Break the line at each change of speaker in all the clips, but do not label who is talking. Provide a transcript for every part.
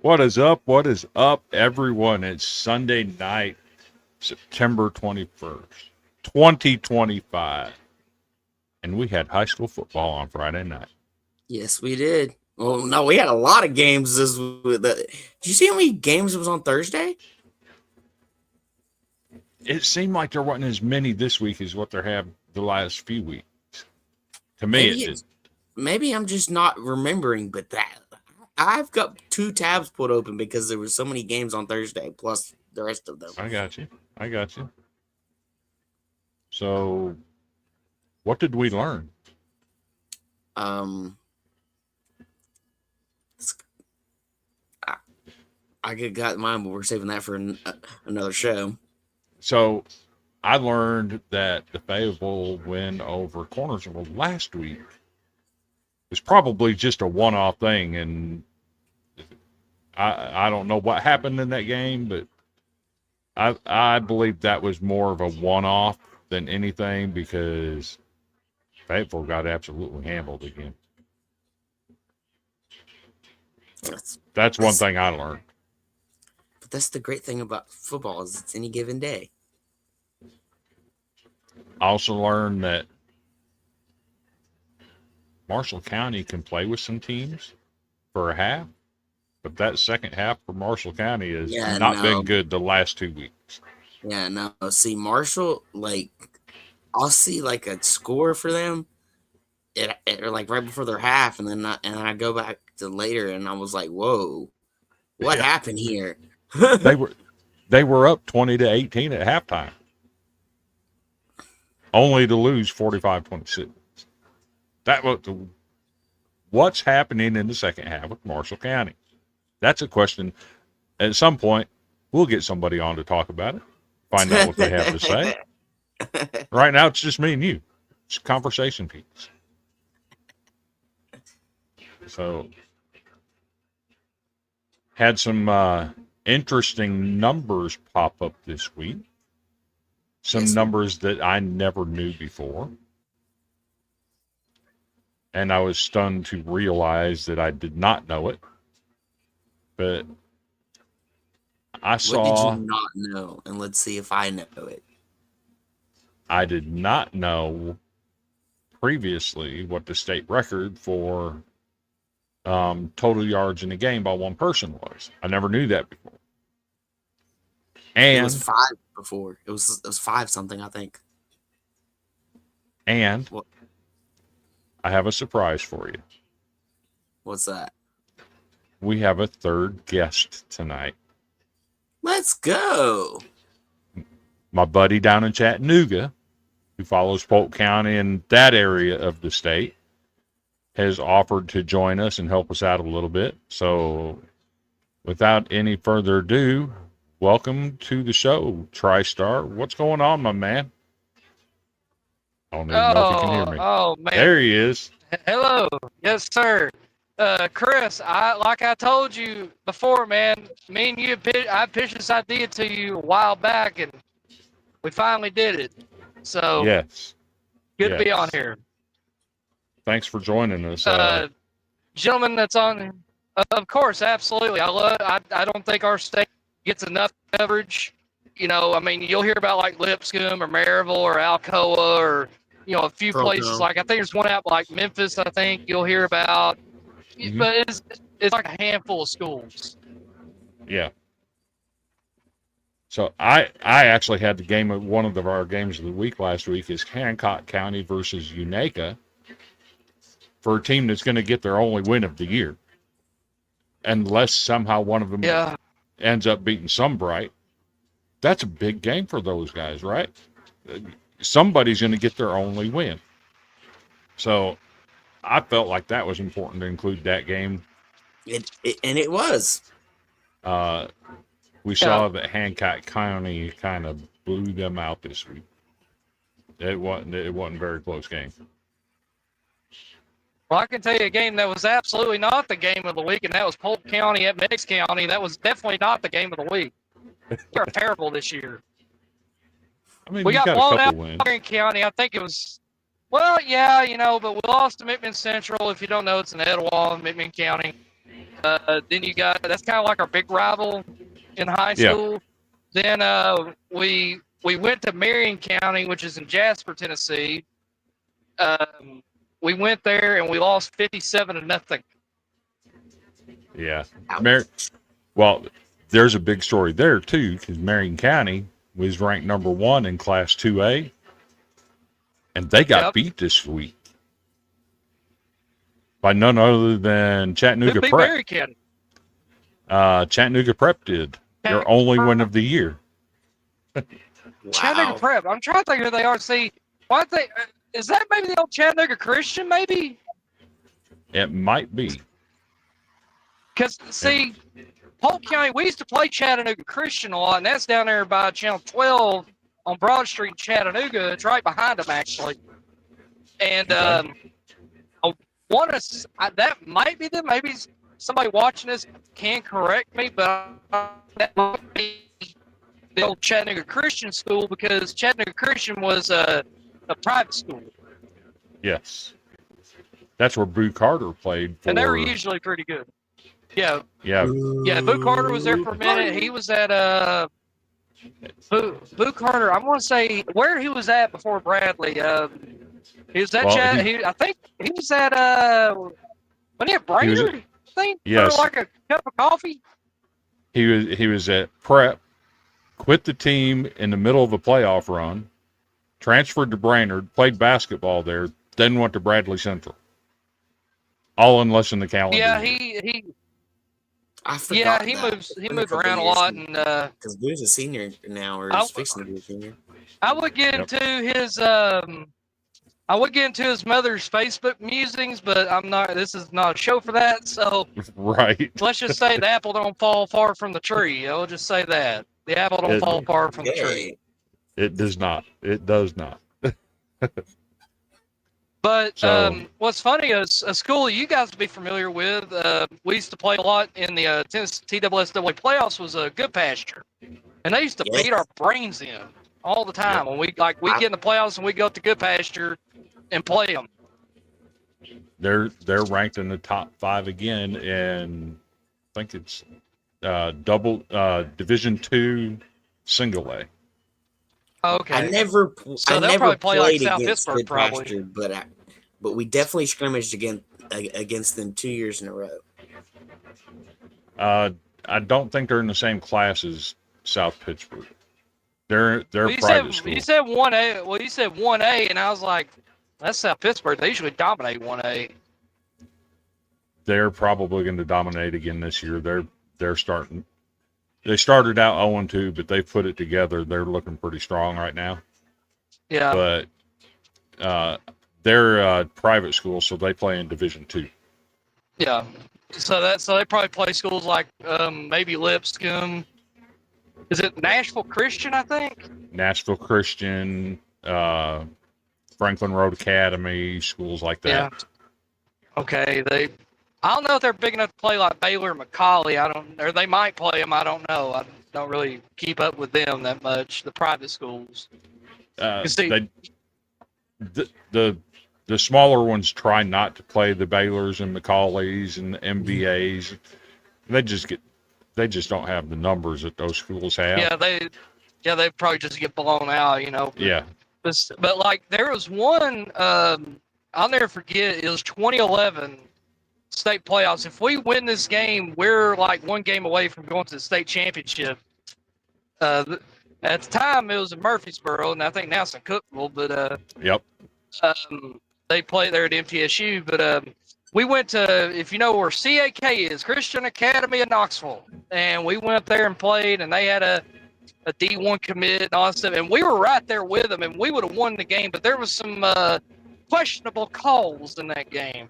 What is up? What is up, everyone? It's Sunday night, September 21st, 2025. And we had high school football on Friday night.
Yes, we did. Well, no, we had a lot of games this week. Did you see how many games it was on Thursday?
It seemed like there wasn't as many this week as what there have the last few weeks. To me, it did.
Maybe I'm just not remembering, but I've got two tabs put open because there were so many games on Thursday, plus the rest of them.
I got you. So, what did we learn?
I could got mine, but we're saving that for another show.
So, I learned that the Fayetteville win over Cornersville last week was probably just a one-off thing, and I don't know what happened in that game, but I believe that was more of a one-off than anything because Fayetteville got absolutely handled again. That's one thing I learned.
But that's the great thing about football is it's any given day.
I also learned that Marshall County can play with some teams for a half, but that second half for Marshall County has not been good the last 2 weeks.
Yeah, no. See, Marshall, I'll see a score for them, or right before their half, and then I go back to later, and I was like, "Whoa, what happened here?"
They were up 20-18 at halftime, only to lose 45-26. That was what's happening in the second half with Marshall County. That's a question. At some point, we'll get somebody on to talk about it, find out what they have to say. Right now, it's just me and you. It's a conversation piece. So, had some interesting numbers pop up this week. Some numbers that I never knew before. And I was stunned to realize that I did not know it. But I saw...
What did you not know? And let's see if I know it.
I did not know previously what the state record for total yards in a game by one person was. I never knew that before. And
it was 5 before. It was 5 something, I think.
And I have a surprise for you.
What's that?
We have a third guest tonight.
Let's go.
My buddy down in Chattanooga, who follows Polk County and that area of the state, has offered to join us and help us out a little bit. So without any further ado, welcome to the show, TriStar. What's going on, my man? I don't even know if you can hear me.
Oh, man.
There he is.
Hello. Yes, sir. Chris, like I told you before, man, me and you, I pitched this idea to you a while back, and we finally did it. So,
yes.
Good to be on here.
Thanks for joining us.
Gentlemen that's on, of course, absolutely. I don't think our state gets enough coverage. You know, I mean, you'll hear about Lipscomb or Maryville or Alcoa or, a few places. I think there's one out Memphis, I think you'll hear about. Mm-hmm. But it's like a handful of schools.
Yeah. So I actually had the game of one of our games of the week last week is Hancock County versus Unaka for a team that's going to get their only win of the year. Unless somehow one of them ends up beating Sunbright. That's a big game for those guys, right? Somebody's going to get their only win. So I felt like that was important to include that game.
It was.
We saw that Hancock County kind of blew them out this week. It wasn't a very close game.
Well, I can tell you a game that was absolutely not the game of the week, and that was Polk County at Meigs County. That was definitely not the game of the week. They're terrible this year.
I mean,
we got blown out
in
County. I think it was, but we lost to McMinn Central. If you don't know, it's in Etowah, McMinn County. Then you got that's kind of like our big rival in high
Yeah.
school. Then we went to Marion County, which is in Jasper, Tennessee. We went there and we lost 57-0.
Yeah.
Ouch.
Well, there's a big story there too, because Marion County was ranked number 1 in Class 2A, and they got beat this week by none other than Chattanooga
Who beat
Prep.
Marion County?
Chattanooga Prep did their only win of the year.
Chattanooga
Wow.
Prep. I'm trying to think who they are. See, why they? Is that maybe the old Chattanooga Christian? Maybe.
It might be.
Because see, Polk County, we used to play Chattanooga Christian a lot, and that's down there by Channel 12 on Broad Street in Chattanooga. It's right behind them, actually. And
Okay.
I want to. That might be them. Maybe somebody watching this can correct me, but that might be the old Chattanooga Christian school, because Chattanooga Christian was a private school,
Yes. That's where Boo Carter played for.
and they were usually pretty good. Yeah,
Yeah.
yeah. Boo Carter was there for a minute. He was at Boo Carter. I want to say where he was at before Bradley. He was at I think he was at when he had Brainerd. I think
Yes.
for like a cup of coffee.
He was at Prep, quit the team in the middle of a playoff run, transferred to Brainerd, played basketball there, then went to Bradley Central. All in less than the calendar.
Yeah,
year.
I forgot.
he
that.
he moved around a lot, and
because Boo's a senior now, or is fixing to be a senior.
I would get into his mother's Facebook musings, but I'm not. This is not a show for that. So
Right.
let's just say the apple don't fall far from the tree. I'll just say that the apple don't fall far from the tree.
It does not. It does not.
But
So-
what's funny is a school you guys would be familiar with. We used to play a lot in the TWSAA playoffs. Was a Good Pasture, and they used to beat our brains in all the time. When we get in the playoffs and we go to Good Pasture and play them.
They're ranked in the top 5 again, and I think it's Division II Single A.
Okay.
I never
probably play like
played
South
against
Pittsburgh,
Good
probably.
Pasture, but we definitely scrimmaged against them 2 years in a row.
I don't think they're in the same class as South Pittsburgh. They're
Well,
private school.
You said 1A. Well, you said 1A, and I was like, that's South Pittsburgh. They usually dominate 1A.
They're probably going to dominate again this year. They're starting. They started out 0-2, but they've put it together. They're looking pretty strong right now.
Yeah.
But they're a private school, so they play in Division II.
Yeah. So they probably play schools like maybe Lipscomb. Is it Nashville Christian? I think.
Nashville Christian, Franklin Road Academy, schools like that.
Yeah. Okay. I don't know if they're big enough to play like Baylor or McCallie. Or they might play them. I don't know. I don't really keep up with them that much. The private schools.
The smaller ones try not to play the Baylors and McCallies and the MBAs. They just don't have the numbers that those schools have.
Yeah, they probably just get blown out, you know.
Yeah.
But like there was one, I'll never forget. It was 2011 state playoffs. If we win this game, we're like one game away from going to the state championship. At the time, it was in Murfreesboro, and I think now it's in Cookeville. But
Yep.
they play there at MTSU. But we went to, if you know where CAK is, Christian Academy in Knoxville, and we went up there and played, and they had a D1 commit and all that stuff, and we were right there with them, and we would have won the game, but there was some questionable calls in that game.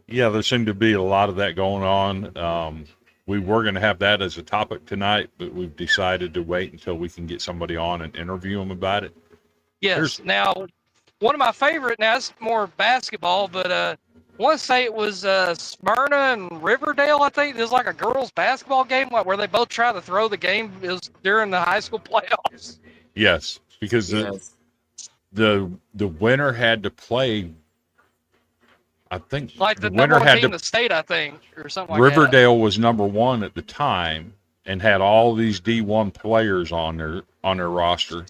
Yeah, there seemed to be a lot of that going on. We were going to have that as a topic tonight, but we've decided to wait until we can get somebody on and interview them about it.
Yes. Now, one of my favorite, now it's more basketball, but I want to say it was Smyrna and Riverdale, I think. It was like a girls' basketball game where they both tried to throw the game. It was during the high school playoffs.
Yes, because the winner had to play, I think
Like
the
the number
winner
one
had
team
to.
in the state, I think, or something like that.
Riverdale was number one at the time and had all these D1 players on their roster.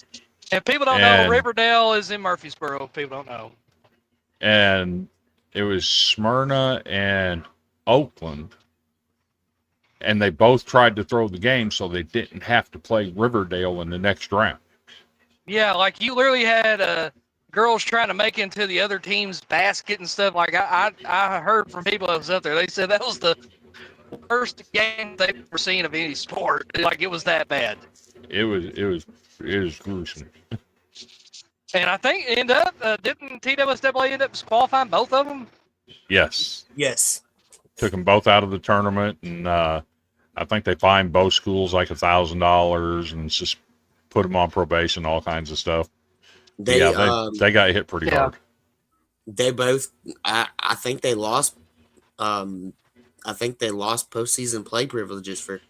If people don't know,
And
Riverdale is in Murfreesboro. If people don't know.
and it was Smyrna and Oakland, and they both tried to throw the game so they didn't have to play Riverdale in the next round.
Yeah, like you literally had girls trying to make into the other team's basket and stuff. Like I heard from people that was up there, they said that was the worst game they've ever seen of any sport. Like it was that bad.
It was gruesome.
And I think it ended up didn't TWSAA end up disqualifying both of them?
Yes.
Yes.
Took them both out of the tournament, and I think they fined both schools like $1,000 and just put them on probation, all kinds of stuff. They got hit pretty hard.
They both. I think they lost. I think they lost postseason play privileges for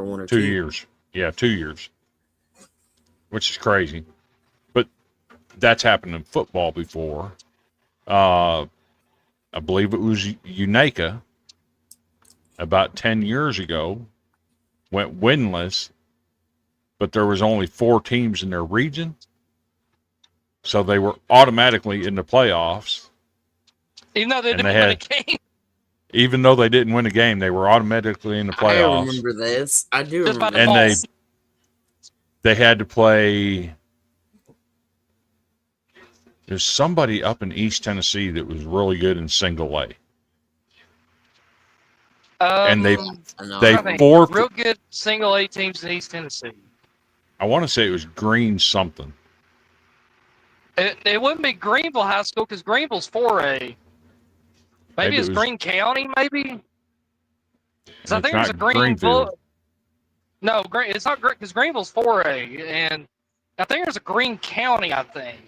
1 or 2
years. Yeah, 2 years, which is crazy. But that's happened in football before. I believe it was Unaka about 10 years ago went winless, but there was only 4 teams in their region, so they were automatically in the playoffs.
Even though they didn't win a game.
Even though they didn't win a game, they were automatically in the playoffs.
I remember this. I do remember.
And they had to play. There's somebody up in East Tennessee that was really good in single A. And they forfeited.
Real good single A teams in East Tennessee.
I want to say it was Green something.
It wouldn't be Greenville High School because Greenville's 4A. Maybe it's Greene County, maybe? Because I think there's a Greenville. No, it's not because Greenville's 4A. And I think there's a Greene County, I think.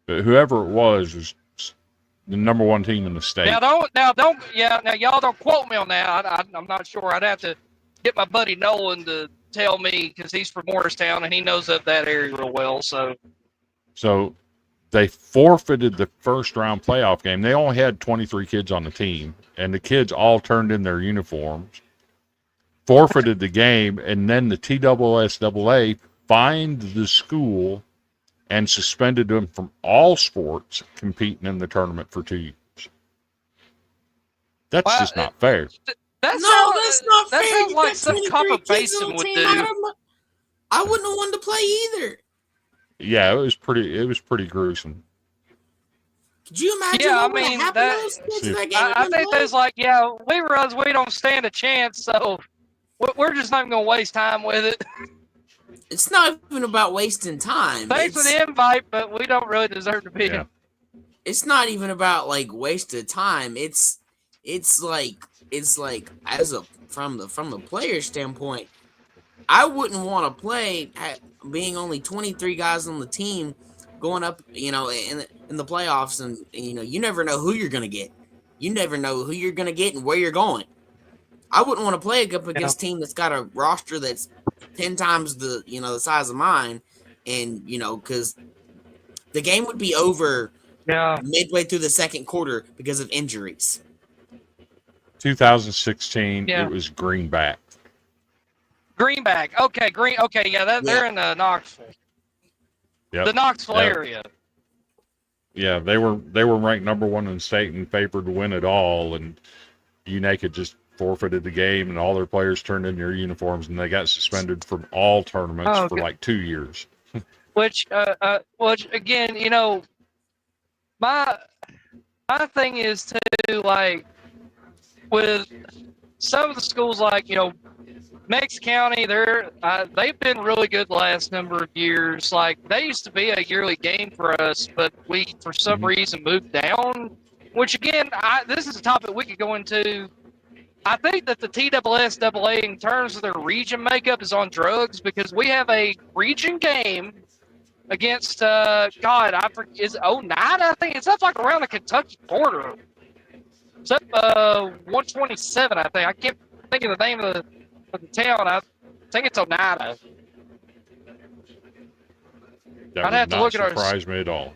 But whoever it was the number one team in the state.
Now y'all don't quote me on that. I'm not sure. I'd have to get my buddy Nolan to tell me because he's from Morristown and he knows up that area real well. So
they forfeited the first round playoff game. They only had 23 kids on the team, and the kids all turned in their uniforms, forfeited the game, and then the TSSAA fined the school and suspended them from all sports competing in the tournament for 2 years. That's just not fair.
That's not fair.
That sounds like some Copper Basin would do.
I wouldn't have wanted to play either.
Yeah, it was pretty gruesome.
Could you imagine what happened to those kids that game?
I think there's like, we realize we don't stand a chance, so we're just not going to waste time with it.
It's not even about wasting time.
Thanks for the invite, but we don't really deserve to be here.
It's not even about like wasted time. It's like from the player standpoint, I wouldn't want to play being only 23 guys on the team going up, in the playoffs, and you never know who you're gonna get. You never know who you're gonna get and where you're going. I wouldn't want to play up against a team that's got a roster that's 10 times the size of mine, and because the game would be over midway through the second quarter because of injuries.
2016, it was Greenback.
Greenback. Okay, they're in Knoxville.
Yep.
The Knoxville area.
Yeah, they were ranked number one in the state and favored to win it all, and Unaka just forfeited the game, and all their players turned in their uniforms, and they got suspended from all tournaments for like 2 years.
Which again, my thing is too, like, with some of the schools, like Mex County, they've been really good the last number of years. Like, they used to be a yearly game for us, but we for some reason moved down. Which again, this is a topic we could go into. I think that the TSSAA, in terms of their region makeup, is on drugs because we have a region game against is 09, I think. It's up like around the Kentucky border. It's up 127, I think. I can't think of the name of the town. I think it's Oneida.
That would not surprise me at all.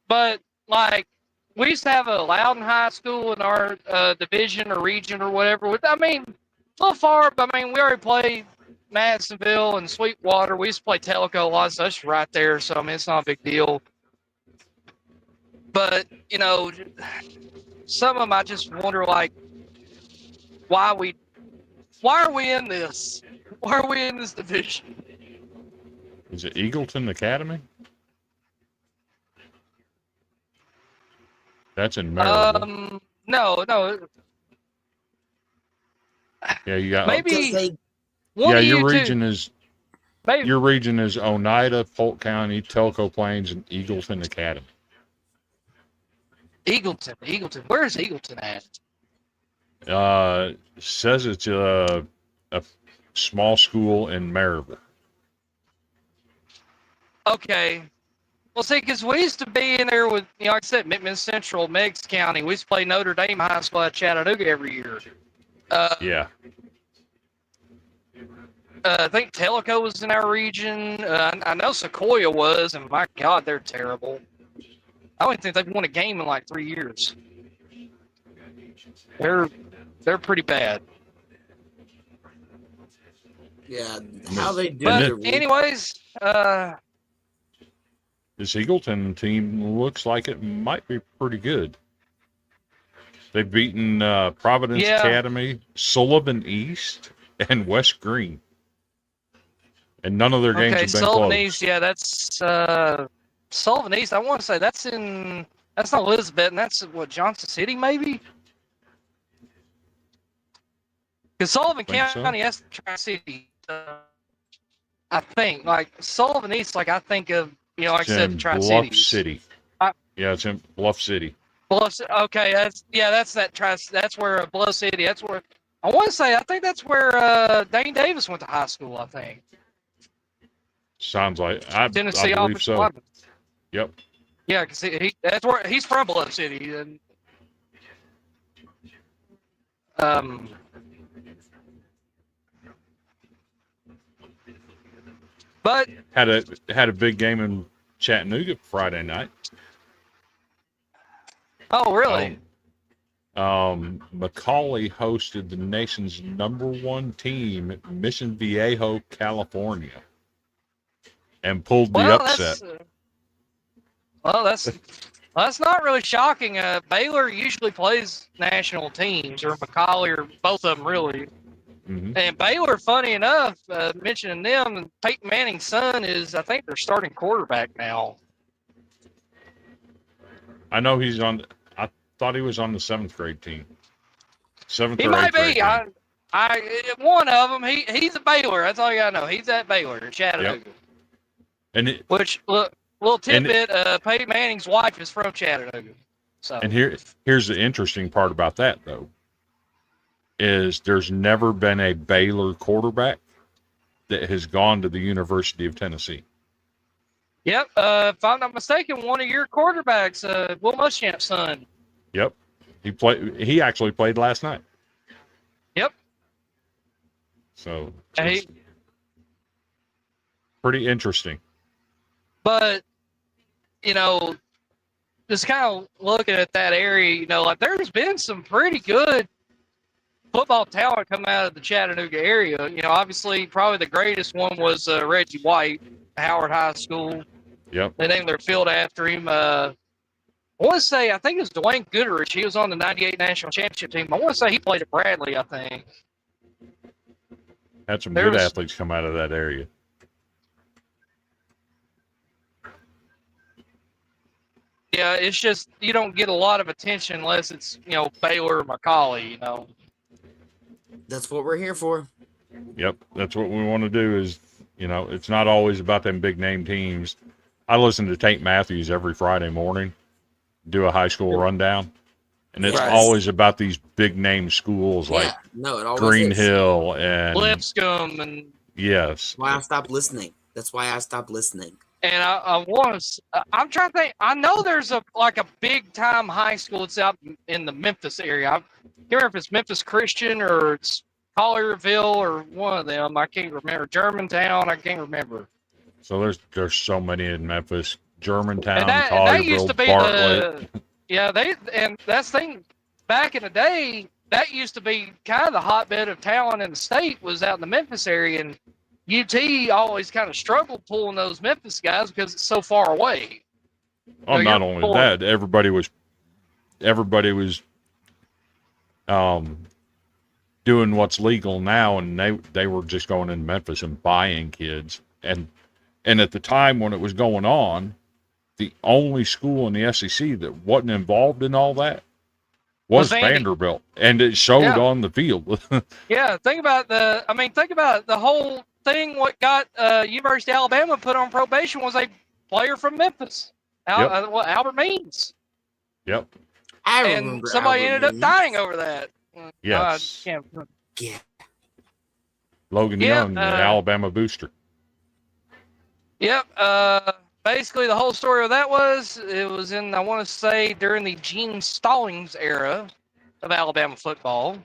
But like we used to have a Loudon High School in our division or region or whatever. I mean, a little far, but I mean, we already played Madisonville and Sweetwater. We used to play Tellico a lot, so that's right there. So I mean, it's not a big deal. But you know, some of them I just wonder, like, why are we in this? Why are we in this division?
Is it Eagleton Academy? That's in Maryland.
No.
Yeah, you got
maybe.
Yeah, your region is Oneida, Polk County, Telco Plains, and Eagleton Academy.
Eagleton. Where is Eagleton at?
Says it's a small school in Maryville.
Okay. Well, see, because we used to be in there with, like I said, Midland Central, Meigs County. We used to play Notre Dame High School at Chattanooga every year.
Yeah.
I think Tellico was in our region. I know Sequoia was, and my God, they're terrible. I don't think they've won a game in like 3 years. They're pretty bad.
Yeah, how they do.
But anyways,
this Eagleton team looks like it might be pretty good. They've beaten Providence Academy, Sullivan East, and West Green. And none of their games have been
Sullivan
close.
East, yeah, that's Sullivan East. I want to say that's not Elizabeth, and that's what, Johnson City, maybe? Because Sullivan County, that's Tri-City. I think, like, Sullivan East, like, I think of, like I said, the Tri-Cities.
Bluff City. Yeah, it's in Bluff City.
Okay, that's where Bluff City, that's where, I want to say, I think that's where Dane Davis went to high school, I think.
Sounds like, I
Tennessee
believe so.
Lineman.
Yep.
Yeah, because that's where he's from, Bluff City. And, but
had a big game in Chattanooga Friday night.
Oh, really?
Macaulay hosted the nation's #1 team at Mission Viejo, California, and pulled the upset.
That's not really shocking. Baylor usually plays national teams, or Macaulay, or both of them, really.
Mm-hmm.
And Baylor, funny enough, mentioning them, Peyton Manning's son is, I think, their starting quarterback now.
I know he's on. I thought he was on the 7th grade team.
He might be. One of them. He's a Baylor. That's all you gotta know. He's at Baylor in Chattanooga.
Yep. And
little tidbit: Peyton Manning's wife is from Chattanooga. So.
And here's the interesting part about that, though, is there's never been a Baylor quarterback that has gone to the University of Tennessee.
Yep. If I'm not mistaken, one of your quarterbacks, Will Muschamp's son.
Yep. He actually played last night.
Yep.
So pretty interesting.
But, just kind of looking at that area, like there's been some pretty good football talent come out of the Chattanooga area. Obviously, probably the greatest one was Reggie White, Howard High School.
Yep.
They named their field after him. I want to say, I think it was Dwayne Goodrich. He was on the 98 National Championship team. I want to say he played at Bradley, I think.
Had some good athletes come out of that area.
Yeah, it's just you don't get a lot of attention unless it's, Baylor or Macaulay,
That's what we're here for.
Yep, that's what we want to do is, it's not always about them big name teams. I listen to Tate Matthews every Friday morning, do a high school rundown, and it's always about these big name schools like Green Hill and
Lipscomb and
yes.
Why I stopped listening. That's why I stopped listening.
And I'm trying to think. I know there's a big time high school that's out in the Memphis area. I can't remember if it's Memphis Christian or it's Collierville or one of them. I can't remember. Germantown. I can't remember.
So there's so many in Memphis. Germantown,
that
Collierville,
used to be
Bartlett.
Yeah, and that's the thing. Back in the day, that used to be kind of the hotbed of talent in the state was out in the Memphis area, and UT always kind of struggled pulling those Memphis guys because it's so far away.
Oh, not only that, everybody was doing what's legal now, and they were just going in Memphis and buying kids. And at the time when it was going on, the only school in the SEC that wasn't involved in all that was Vanderbilt, and it showed on the field.
Yeah, think about the whole thing. What got University of Alabama put on probation was a player from Memphis, Albert Means.
Yep.
I remember.
And somebody ended up dying over that.
Yes.
Yeah.
Logan Young, the Alabama booster.
Yep. Basically, the whole story of that was it was in, I want to say, during the Gene Stallings era of Alabama football.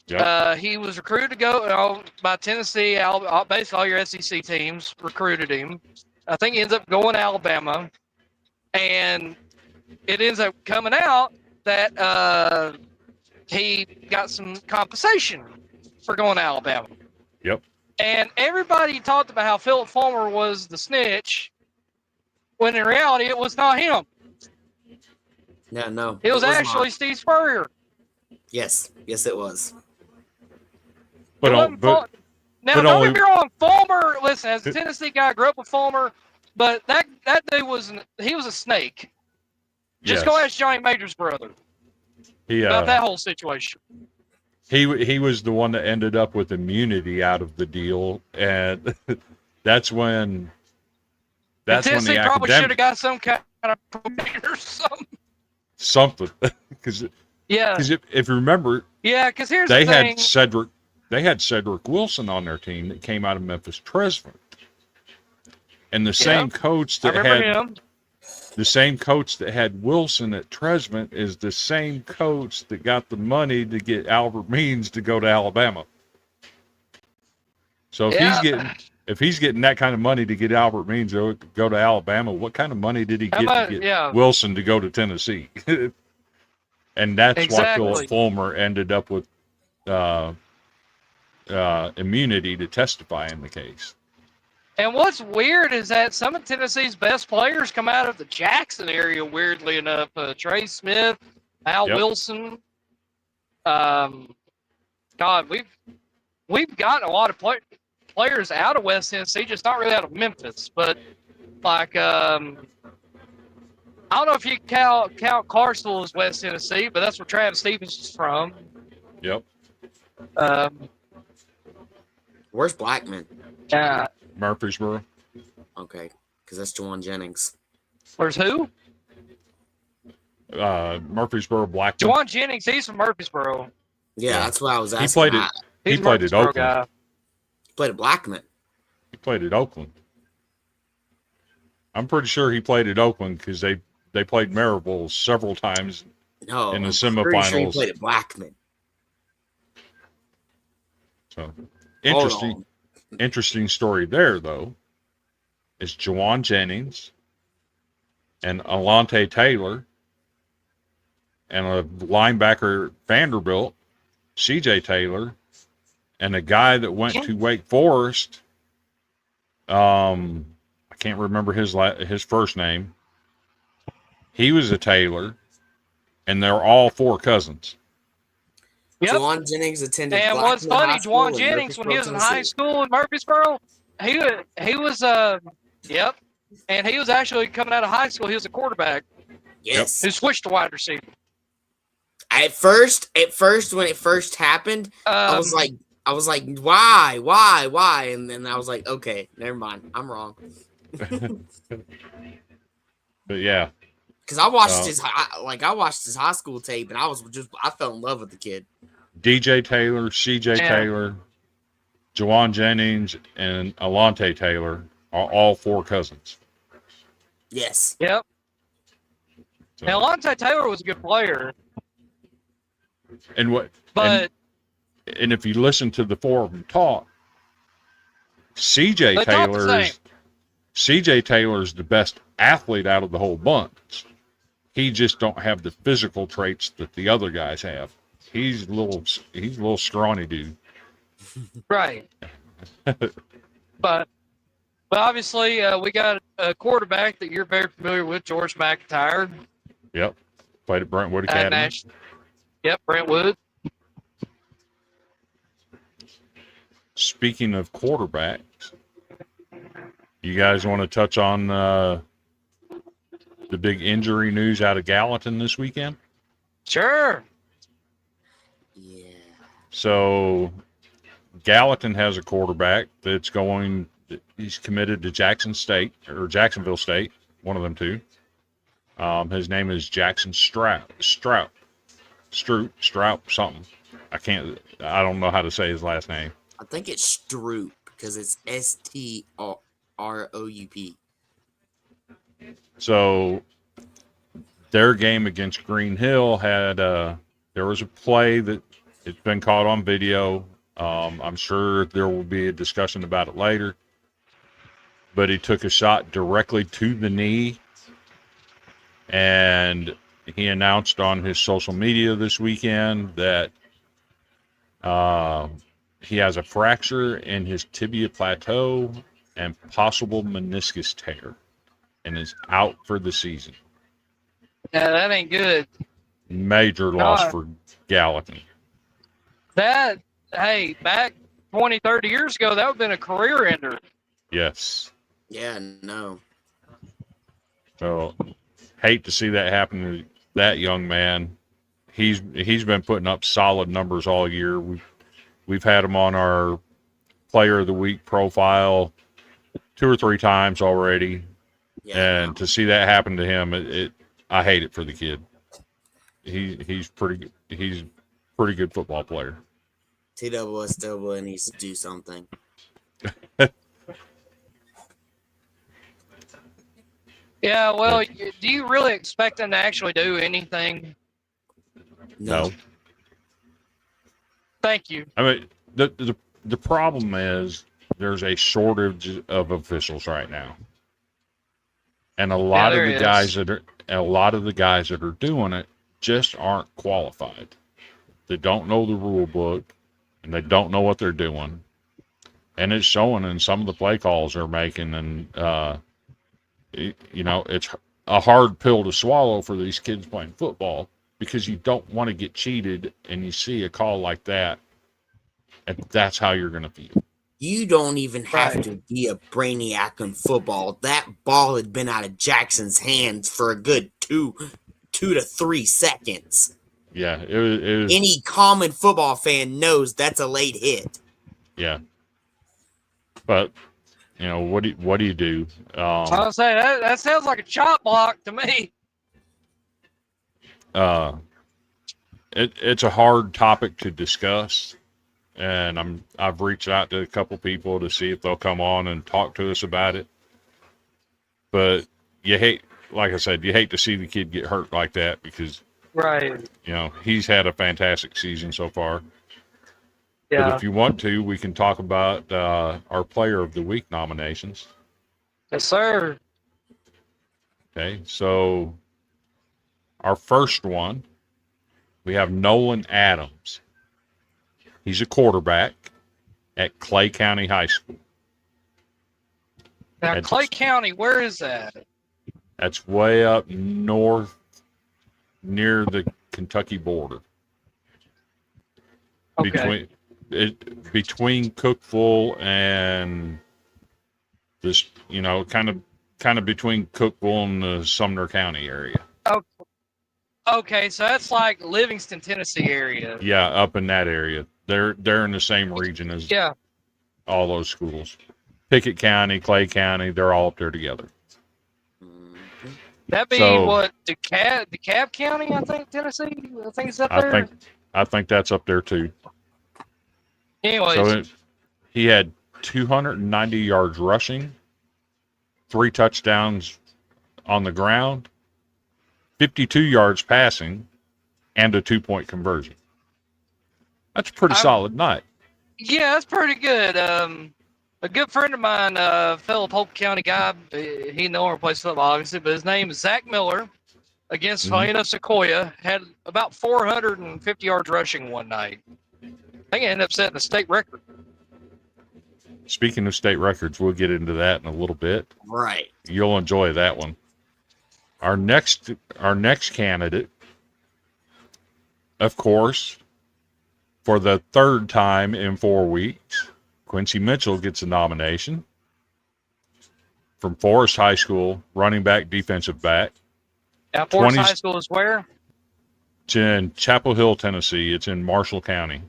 Yep. He was recruited to go by Tennessee. Basically, all your SEC teams recruited him. I think he ends up going to Alabama, and it ends up coming out that he got some compensation for going to Alabama.
Yep.
And everybody talked about how Philip Fulmer was the snitch, when in reality it was not him.
Yeah, no.
It was actually not. Steve Spurrier.
Yes, it was.
But
don't get me wrong, Fulmer. Listen, as a Tennessee guy, I grew up with Fulmer, but that dude was a snake. Just go ask Johnny Major's brother about that whole situation.
He was the one that ended up with immunity out of the deal, and that's when
Tennessee
the
probably should have got some kind of probation or something.
Something, because if you remember,
because here's the thing.
They had Cedric Wilson on their team that came out of Memphis Tresvant, and the same coach that had Wilson at Tresvant is the same coach that got the money to get Albert Means to go to Alabama. So if he's getting that kind of money to get Albert Means to go to Alabama, what kind of money did he get to get Wilson to go to Tennessee? And that's why Philip Fulmer ended up with immunity to testify in the case.
And what's weird is that some of Tennessee's best players come out of the Jackson area, weirdly enough. Trey Smith, Al Wilson. God, we've gotten a lot of players out of West Tennessee, just not really out of Memphis. But, like, I don't know if you count Clarksville as West Tennessee, but that's where Travis Stevens is from.
Yep.
Where's Blackman?
Murfreesboro.
Okay, because that's Juwan Jennings.
Where's who?
Murfreesboro, Blackman.
Juwan Jennings, he's from Murfreesboro.
Yeah, that's what I was asking.
He played at Oakland.
Guy.
He played at Blackman.
He played at Oakland. I'm pretty sure he played at Oakland because they played Maryville several times in the semifinals.
Pretty sure he played at Blackman.
So interesting story there, though, is Juwan Jennings and Alontae Taylor and a linebacker Vanderbilt, CJ Taylor, and a guy that went to Wake Forest. I can't remember his first name. He was a Taylor, and they're all four cousins.
Yep. Juwan Jennings attended.
And
Blackman
what's funny,
Juwan
Jennings, when he was in high school in Murfreesboro, he was and he was actually coming out of high school. He was a quarterback.
Yes.
Who switched to wide receiver.
At first, when it first happened, I was like, why? And then I was like, okay, never mind, I'm wrong.
But yeah,
because I watched his high school tape, and I fell in love with the kid.
DJ Taylor, CJ Taylor, Juwan Jennings, and Alontae Taylor are all four cousins.
Yes.
Yep.
So,
and Alontae Taylor was a good player.
And if you listen to the four of them talk, CJ Taylor's the best athlete out of the whole bunch. He just don't have the physical traits that the other guys have. He's a little scrawny dude.
Right. But obviously, we got a quarterback that you're very familiar with, George McIntyre.
Yep. Played at Brentwood
At
Academy.
Yep, Brentwood.
Speaking of quarterbacks, you guys want to touch on the big injury news out of Gallatin this weekend?
Sure.
Yeah.
So Gallatin has a quarterback that's he's committed to Jacksonville State, one of them two. His name is Jackson Strout, something. I don't know how to say his last name.
I think it's Stroop because it's Stroup.
So their game against Green Hill had there was a play that it's been caught on video. I'm sure there will be a discussion about it later. But he took a shot directly to the knee, and he announced on his social media this weekend that he has a fracture in his tibia plateau and possible meniscus tear, and is out for the season.
Yeah, that ain't good.
Major loss for Gallatin.
Hey, back 20, 30 years ago, that would have been a career ender.
Yes.
Yeah, no.
So, hate to see that happen to that young man. He's been putting up solid numbers all year. We've had him on our Player of the Week profile 2 or 3 times already. Yeah, and to see that happen to him, I hate it for the kid. He's pretty good football player.
TSSW needs to do something.
Yeah, well, do you really expect them to actually do anything?
No.
Thank you.
I mean, the problem is there's a shortage of officials right now, and a lot of the guys that are doing it just aren't qualified. They don't know the rule book, and they don't know what they're doing, and it's showing in some of the play calls they're making. And it's a hard pill to swallow for these kids playing football, because you don't want to get cheated and you see a call like that, and that's how you're going to feel.
You don't even have to be a brainiac in football. That ball had been out of Jackson's hands for a good 2 to 3 seconds.
Yeah, it was.
Any common football fan knows that's a late hit.
Yeah. But, what do you do?
I was saying that sounds like a chop block to me.
It's a hard topic to discuss, and I've reached out to a couple people to see if they'll come on and talk to us about it. But like I said, you hate to see the kid get hurt like that, because he's had a fantastic season so far. Yeah. But if you want to, we can talk about our Player of the Week nominations.
Yes, sir.
Okay, so our first one, we have Nolan Adams. He's a quarterback at Clay County High School.
Now, Clay County, where is that?
That's way up north near the Kentucky border.
Okay.
Between Cookeville and this, kind of between Cookeville and the Sumner County area.
Okay, so that's like Livingston, Tennessee area.
Yeah, up in that area. They're in the same region as all those schools. Pickett County, Clay County, they're all up there together.
That'd be DeKalb County, I think, Tennessee. I think it's up there.
I think that's up there too.
Anyways,
so he had 290 yards rushing, 3 touchdowns on the ground, 52 yards passing, and a 2-point conversion. That's a pretty solid night.
Yeah, that's pretty good. A good friend of mine, fellow Polk County guy, he no longer plays football, obviously, but his name is Zach Miller. against Helena Sequoia. Had about 450 yards rushing one night. I think he ended up setting the state record.
Speaking of state records, we'll get into that in a little bit.
Right.
You'll enjoy that one. Our next candidate, of course, for the third time in 4 weeks, Quincy Mitchell gets a nomination from Forest High School, running back, defensive back.
Now, Forest High School is where?
It's in Chapel Hill, Tennessee. It's in Marshall County.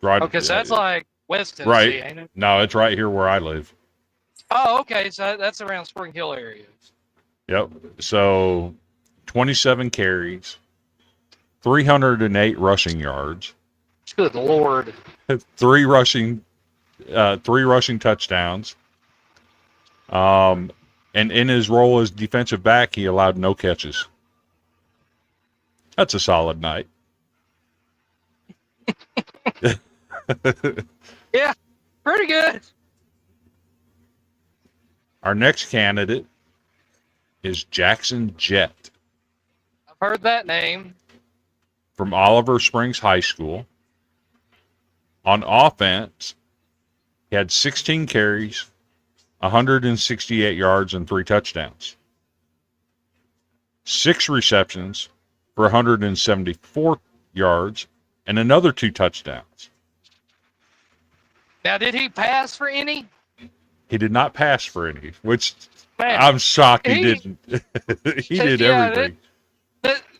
Right.
Okay, so that's like West Tennessee,
right.
Ain't it?
No, it's right here where I live.
Oh, okay. So that's around Spring Hill area.
Yep. So 27 carries, 308 rushing yards.
Good Lord.
Three rushing touchdowns. And in his role as defensive back, he allowed no catches. That's a solid night.
Yeah, pretty good.
Our next candidate is Jackson Jett
I've heard that name.
from Oliver Springs High School. On offense, he had 16 carries, 168 yards, and 3 touchdowns. 6 receptions for 174 yards and another 2 touchdowns.
Now, did he pass for any?
He did not pass for any, which
Man,
I'm shocked he didn't. He did everything.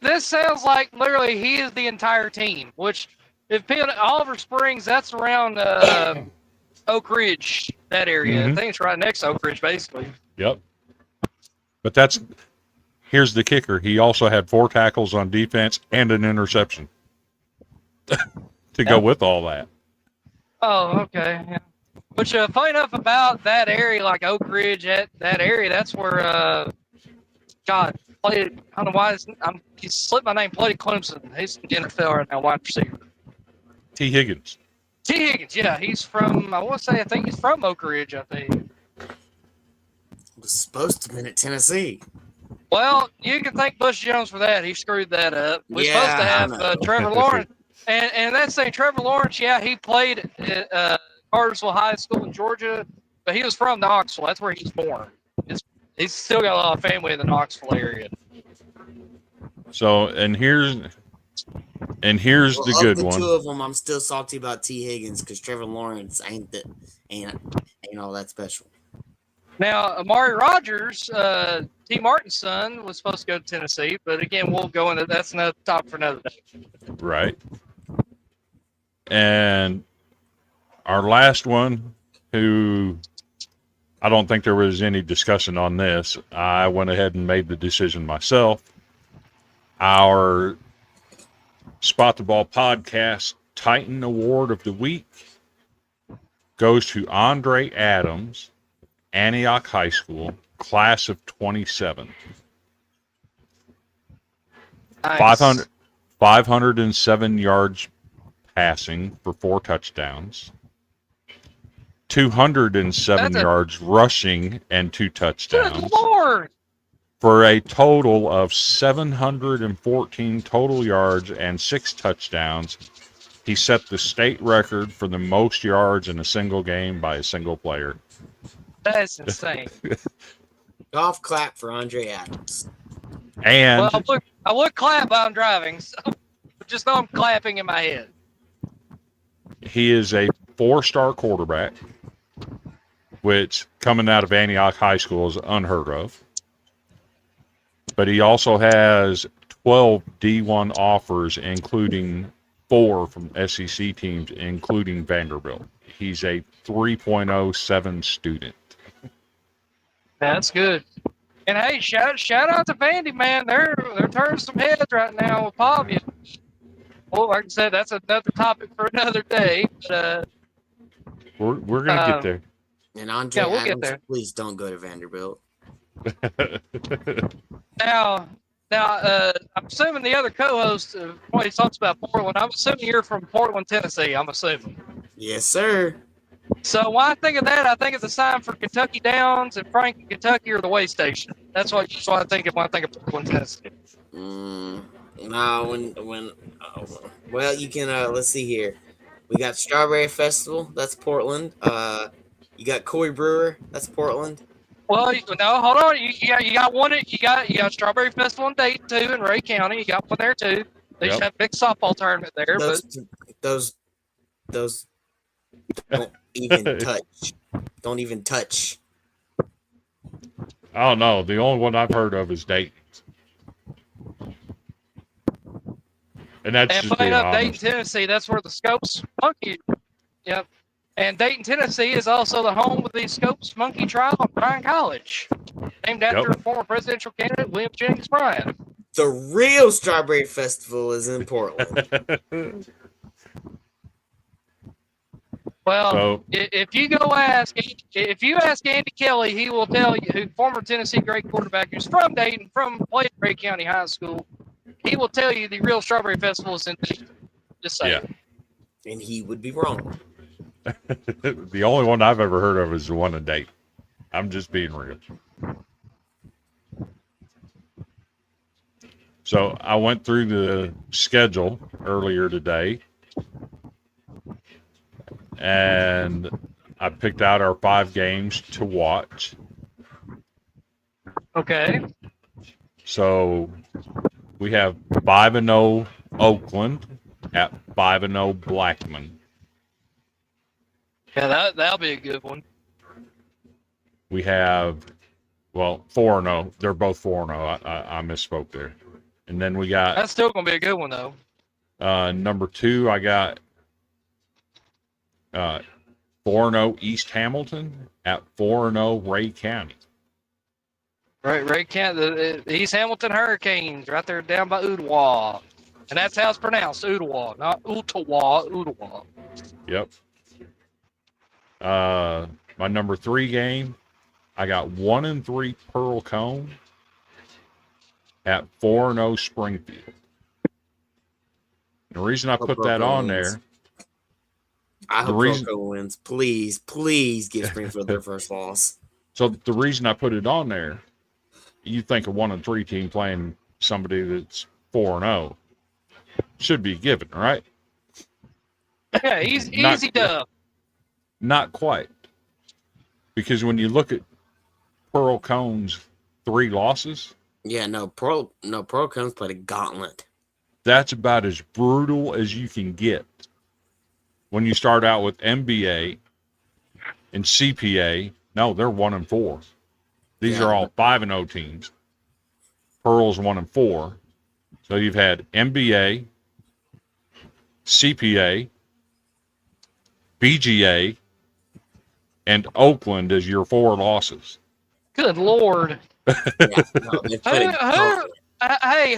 This sounds like literally he is the entire team, which if Oliver Springs, that's around Oak Ridge, that area. I think it's right next to Oak Ridge, basically.
Yep. But here's the kicker. He also had 4 tackles on defense and an interception to go with all that.
Oh, okay. Yeah. Which, funny enough about that area, like Oak Ridge, that area, that's where, played, I don't know why, he slipped my name, played at Clemson. He's in the NFL right now, wide receiver.
T. Higgins.
T. Higgins, yeah. He's from, I think he's from Oak Ridge, I think.
Was supposed to have been at Tennessee.
Well, you can thank Bush Jones for that. He screwed that up. We're supposed to have Trevor Lawrence. And that's saying Trevor Lawrence, yeah, he played at Cartersville High School in Georgia, but he was from Knoxville. That's where he's born. He's still got a lot of family in the Knoxville area.
So, and here's the good one.
Of the 2 of them, I'm still salty about T. Higgins because Trevor Lawrence ain't all that special.
Now, Amari Rogers, T. Martin's son, was supposed to go to Tennessee, but again, we'll go into that's another topic for another day.
Right. And our last one, who I don't think there was any discussion on this. I went ahead and made the decision myself. Our Spot the Ball podcast Titan Award of the week goes to Andre Adams, Antioch High School, class of 27.
Nice.
507 yards passing for 4 touchdowns. 207 yards rushing and 2 touchdowns.
Good Lord!
For a total of 714 total yards and 6 touchdowns. He set the state record for the most yards in a single game by a single player.
That's insane.
Golf clap for Andre Adams.
And
well, I would clap while I'm driving, so just know I'm clapping in my head.
He is a 4-star quarterback, which coming out of Antioch High School is unheard of. But he also has 12 D1 offers, including 4 from SEC teams, including Vanderbilt. He's a 3.07 student.
That's good. And hey, shout out to Vandy, man. They're turning some heads right now with Pavia. Well, like I said, that's another topic for another day. But,
we're gonna get there.
And Andre
we'll
Adams,
get there.
Please don't go to Vanderbilt.
Now, I'm assuming the other co-host, when he talks about Portland, I'm assuming you're from Portland, Tennessee. I'm assuming.
Yes, sir.
So when I think of that, I think it's a sign for Kentucky Downs and Franklin, Kentucky, or the way station. That's what I think of when I think of Portland, Tennessee.
No, when well, you can let's see here. We got Strawberry Festival, that's Portland. You got Coy Brewer, that's Portland.
Well, no, hold on. You got one. You got Strawberry Festival in Dayton too, in Ray County. You got one there too. They should
Yep.
have a big softball tournament there, but
Those those don't even touch. Don't even touch.
I don't know. The only one I've heard of is Dayton. And that's
and
just
playing
being
up Dayton,
honest.
Tennessee, that's where the Scopes Monkey. Yep. And Dayton, Tennessee is also the home of the Scopes Monkey Trial at Bryan College, named after
Yep.
former presidential candidate William Jennings Bryan.
The real Strawberry Festival is in Portland.
Well,
So-
if you ask Andy Kelly, he will tell you, who former Tennessee great quarterback who's from Dayton, played Ray County High School. He will tell you the real Strawberry Festival is in Dayton. Just saying.
Yeah.
And he would be wrong.
The only one I've ever heard of is the one in Dayton. I'm just being real. So I went through the schedule earlier today, and I picked out our 5 games to watch.
Okay.
So we have 5-0 Oakland at 5-0 Blackman.
Yeah, that'll be a good one.
We have, 4-0. They're both 4-0. I misspoke there. And then we got
That's still gonna be a good one though.
number 2. I got 4-0 East Hamilton at 4-0 Ray County.
Ray County, the East Hamilton Hurricanes, right there down by Ottawa, and that's how it's pronounced, Ottawa, not Ottawa, Ottawa.
Yep. My number 3 game, I got 1-3 Pearl Cone at 4-0 Springfield. The reason I put that on there,
I hope
reason-
Pearl Cone wins. Please give Springfield their first loss.
so the reason I put it on there, you think a 1-3 team playing somebody that's 4-0 should be given, right?
Yeah, easy dub.
Not quite. Because when you look at Pearl Cone's 3 losses,
Yeah, Pearl Cone's played a gauntlet.
that's about as brutal as you can get. When you start out with MBA and CPA, no, they're 1-4. These are all 5-0 teams. Pearl's 1-4. So you've had MBA, CPA, BGA, and Oakland as your 4 losses.
Good Lord.
Yeah, no, they played a gauntlet.
Hey,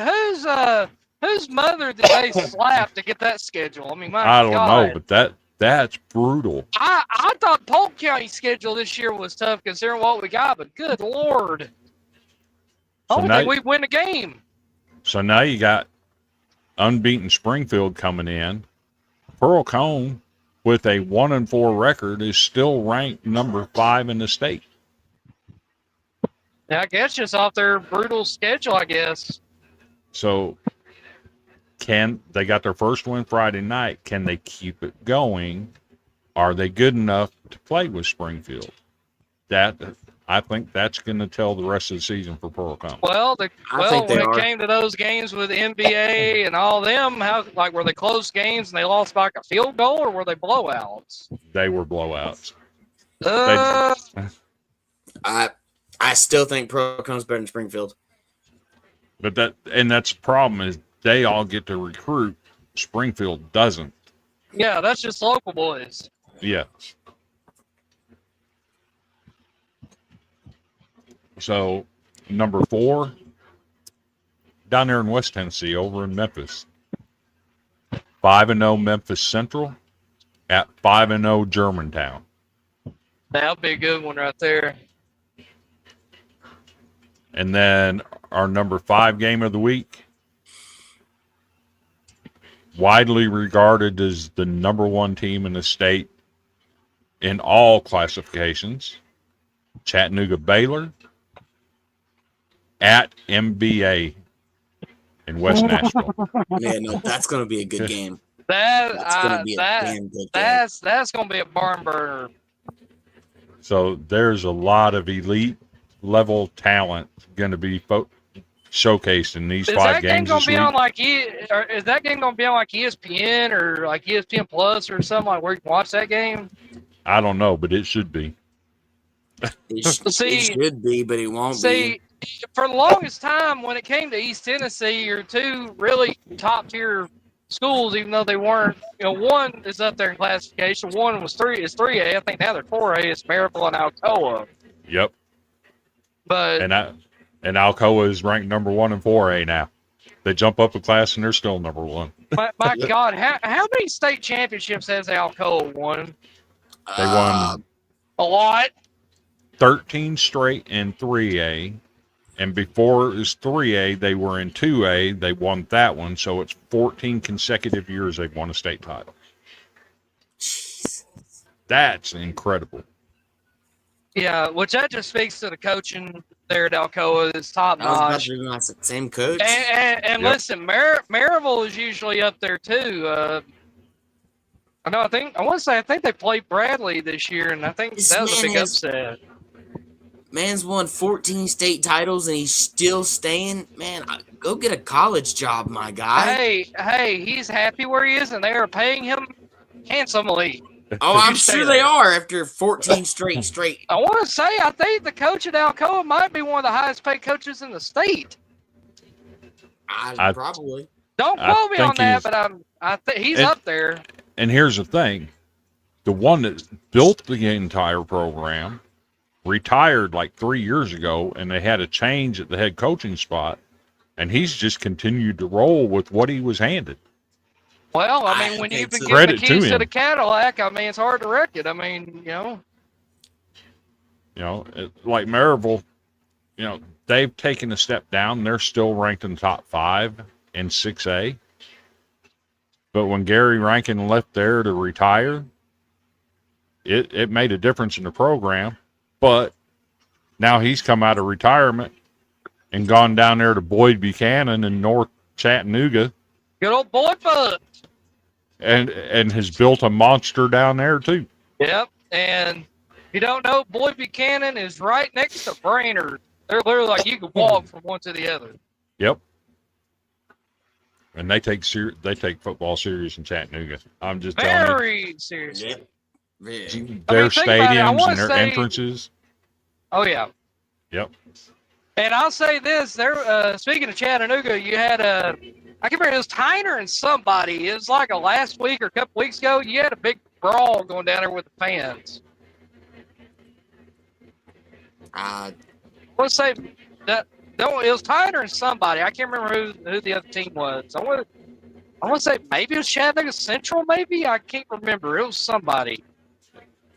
whose mother did they slap to get that schedule? I mean, my
I don't
God.
know, but that's brutal.
I thought Polk County's schedule this year was tough considering what we got, but good Lord. I
So
don't
now-
think we win a game.
So now you got unbeaten Springfield coming in. Pearl Cone, with a 1-4 record, is still ranked number 5 in the state.
Yeah, I guess just off their brutal schedule, I guess.
So they got their first win Friday night. Can they keep it going? Are they good enough to play with Springfield? I think that's going to tell the rest of the season for Pearl Cone.
Well,
I think they
when it
are.
came to those games with NBA and all them, were they close games and they lost by a field goal, or were they blowouts?
They were blowouts.
I still think Pearl Cone's better than Springfield.
But that's the problem is they all get to recruit. Springfield doesn't.
Yeah, that's just local boys.
Yes. So, number 4, down there in West Tennessee, over in Memphis. 5-0 Memphis Central at 5-0 Germantown.
That'll be a good one right there.
And then our number 5 game of the week, widely regarded as the number 1 team in the state in all classifications, Chattanooga Baylor at MBA. in West Nashville.
Yeah, no, that's going to be a good game.
That's
going to be a damn good game.
That's going to be a barn burner.
So there's a lot of elite level talent going to be showcased in these 5 games this week.
Is that game going to be on like ESPN or like ESPN Plus or something like where you can watch that game?
I don't know, but it should be.
It should be, but it won't be.
For the longest time, when it came to East Tennessee, your 2 really top tier schools, even though they weren't, one is up there in classification. One is 3A. I think now they're 4A. It's Maryville and Alcoa.
Yep.
But
and Alcoa is ranked number 1 in 4A now. They jump up a class and they're still number 1.
My God, how many state championships has Alcoa won?
They won
a lot.
13 straight in 3A. And before it was 3A, they were in 2A. They won that one, so it's 14 consecutive years they've won a state title. That's incredible.
Yeah, which that just speaks to the coaching there at Alcoa. It's top notch.
Same coach.
And yep. Listen, Maryville is usually up there too. I think they played Bradley this year, and I think that was a big upset.
Man's won 14 state titles and he's still staying. Man, go get a college job, my guy.
Hey, he's happy where he is, and they are paying him handsomely.
Oh, I'm sure they are after 14 straight.
I want to say, I think the coach at Alcoa might be one of the highest paid coaches in the state.
Probably.
Don't quote me on that, but I think he's up there.
And here's the thing. The one that built the entire program retired like 3 years ago, and they had a change at the head coaching spot, and he's just continued to roll with what he was handed.
Well, I mean, when you've been given the keys to the Cadillac, I mean, it's hard to wreck it. I mean,
like Maryville, they've taken a step down. They're still ranked in the top 5 in 6A. But when Gary Rankin left there to retire, it made a difference in the program. But now he's come out of retirement and gone down there to Boyd Buchanan in North Chattanooga.
Good old Boyd Buck.
And has built a monster down there, too.
Yep. And if you don't know, Boyd Buchanan is right next to Brainerd. They're literally like you can walk from one to the other.
Yep. And they take football serious in Chattanooga. I'm just telling you.
Very serious.
Yep.
Their stadiums and their entrances.
Oh, yeah.
Yep.
And I'll say this. Speaking of Chattanooga, you had I can't remember, it was Tyner and somebody. It was like a last week or a couple weeks ago. You had a big brawl going down there with the fans.
I
want to say that it was Tyner and somebody. I can't remember who the other team was. I want to say maybe it was Chattanooga Central, maybe? I can't remember. It was somebody.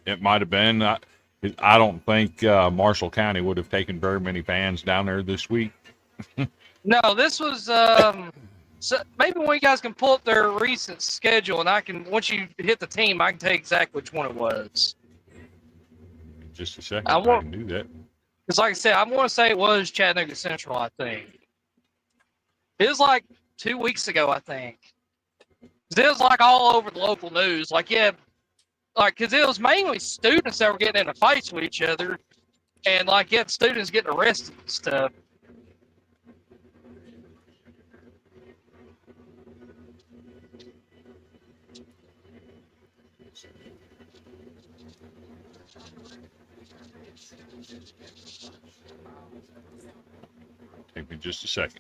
It might have been. I don't think Marshall County would have taken very many fans down there this week.
No, this was so maybe when you guys can pull up their recent schedule, and once you hit the team, I can tell you exactly which one it was.
Just a second. I can do that.
Because like I said, I want to say it was Chattanooga Central, I think. It was like 2 weeks ago, I think. It was like all over the local news. Because it was mainly students that were getting into fights with each other, and students getting arrested and stuff.
Take me just a second.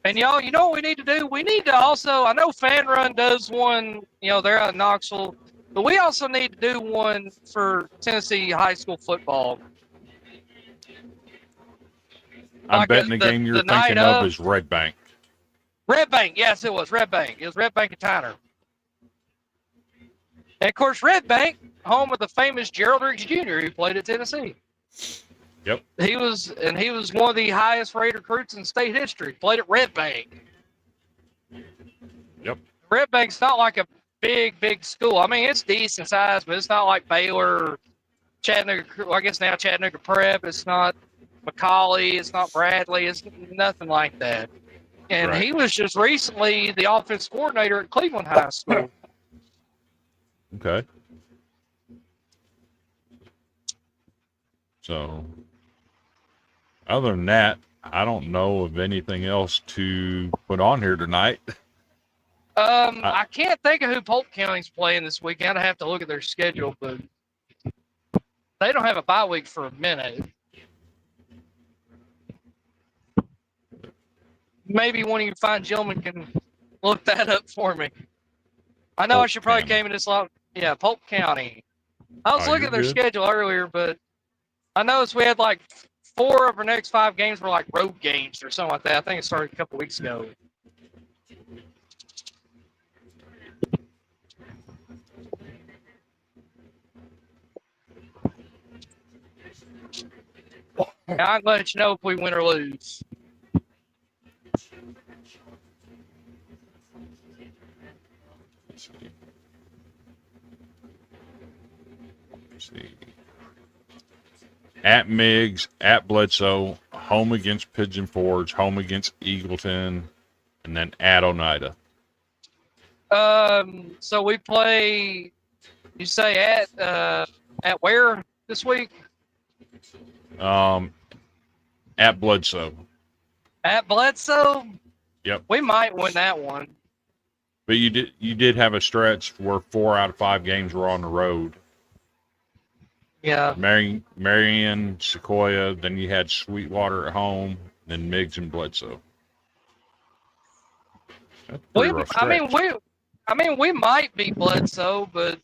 And y'all, you know what we need to do? We need to also, I know Fan Run does one, they're out of Knoxville, but we also need to do one for Tennessee high school football.
I'm betting the game you're thinking of is Red Bank.
Red Bank, yes, it was Red Bank. It was Red Bank and Tyner. And of course, Red Bank, home of the famous Gerald Riggs Jr., who played at Tennessee.
Yep.
He was one of the highest rated recruits in state history. Played at Red Bank.
Yep.
Red Bank's not like a big school. I mean, it's decent size, but it's not like Baylor or Chattanooga. Well, I guess now Chattanooga Prep. It's not McCallie. It's not Bradley. It's nothing like that. And
Right.
he was just recently the offense coordinator at Cleveland High School.
Okay. So, other than that, I don't know of anything else to put on here tonight.
I can't think of who Polk County's playing this weekend. I have to look at their schedule, but they don't have a bye week for a minute. Maybe one of you fine gentlemen can look that up for me. I know I
Polk
should probably
County.
came in this long. Yeah, Polk County. I was
Oh,
looking
you're
at their
good.
schedule earlier, but I noticed we had like 4 of our next 5 games were like road games or something like that. I think it started a couple weeks ago. And I can let you know if we win or lose.
Let's see. Let's see. At Meigs, at Bledsoe, home against Pigeon Forge, home against Eagleton, and then at Oneida.
So we play. You say at where this week?
At Bledsoe.
At Bledsoe.
Yep.
We might win that one.
But you did have a stretch where 4 out of 5 games were on the road.
Yeah.
Marion, Sequoia, then you had Sweetwater at home, then Meigs and Bledsoe. That's a pretty rough stretch.
We might beat Bledsoe, but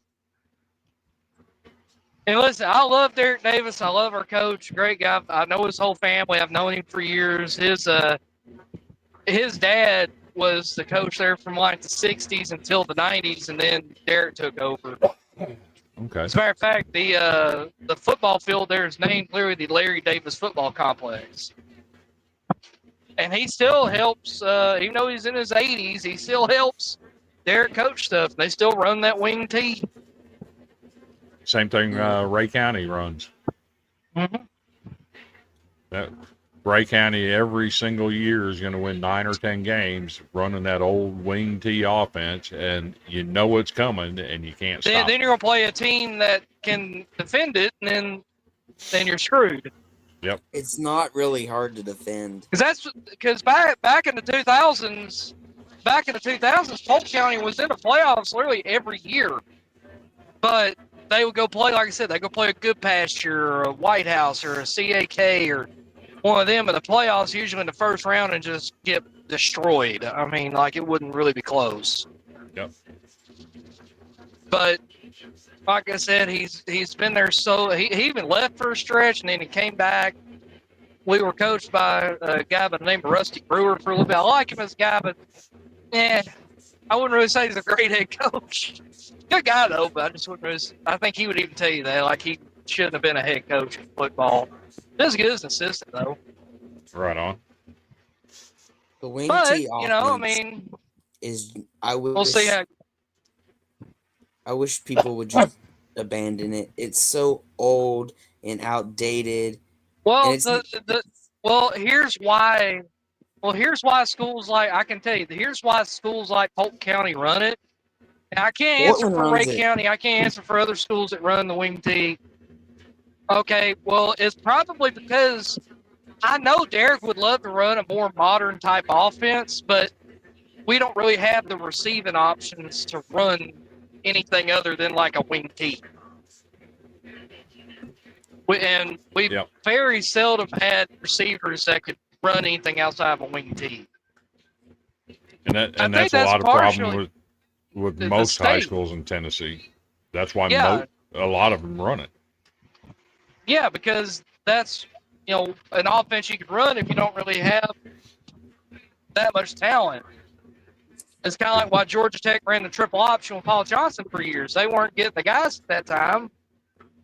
and listen, I love Derek Davis. I love our coach, great guy. I know his whole family. I've known him for years. His dad was the coach there from like the '60s until the '90s, and then Derek took over.
Okay.
As a matter of fact, the football field there is named clearly the Larry Davis Football Complex. And he still helps, even though he's in his 80s, he still helps Derek coach stuff. They still run that wing tee.
Same thing Ray County runs.
Mm-hmm.
That Ray County every single year is going to win 9 or 10 games running that old wing tee offense, and you know it's coming, and you can't stop.
Then you're going to play a team that can defend it, and then you're screwed.
Yep.
It's not really hard to defend.
Because back in the 2000s, Polk County was in the playoffs literally every year. But they would go play, like I said, they go play a Good Pasture or a White House or a CAK or one of them in the playoffs, usually in the first round, and just get destroyed. I mean, like it wouldn't really be close.
Yep.
But like I said, he's been there he even left for a stretch and then he came back. We were coached by a guy by the name of Rusty Brewer for a little bit. I like him as a guy, but I wouldn't really say he's a great head coach. Good guy though, but I just wouldn't really, I think he would even tell you that. Like he shouldn't have been a head coach in football. Just good as an assistant though.
Right on.
The wing
But,
tee
you know, I
offense
mean,
we'll
see how.
I wish people would just abandon it. It's so old and outdated.
Well,
and
here's why. Well, here's why schools like I can tell you. Here's why schools like Polk County run it. And I can't answer
Portland
for Ray
runs it.
County. I can't answer for other schools that run the wing tee. Okay, well, it's probably because I know Derek would love to run a more modern type offense, but we don't really have the receiving options to run anything other than like a wing tee. We
Yep.
very seldom had receivers that could run anything outside of a wing tee.
And that's a lot of problem with most high schools in Tennessee. That's why a lot of them run it.
Yeah, because that's, an offense you could run if you don't really have that much talent. It's kind of like why Georgia Tech ran the triple option with Paul Johnson for years. They weren't getting the guys at that time,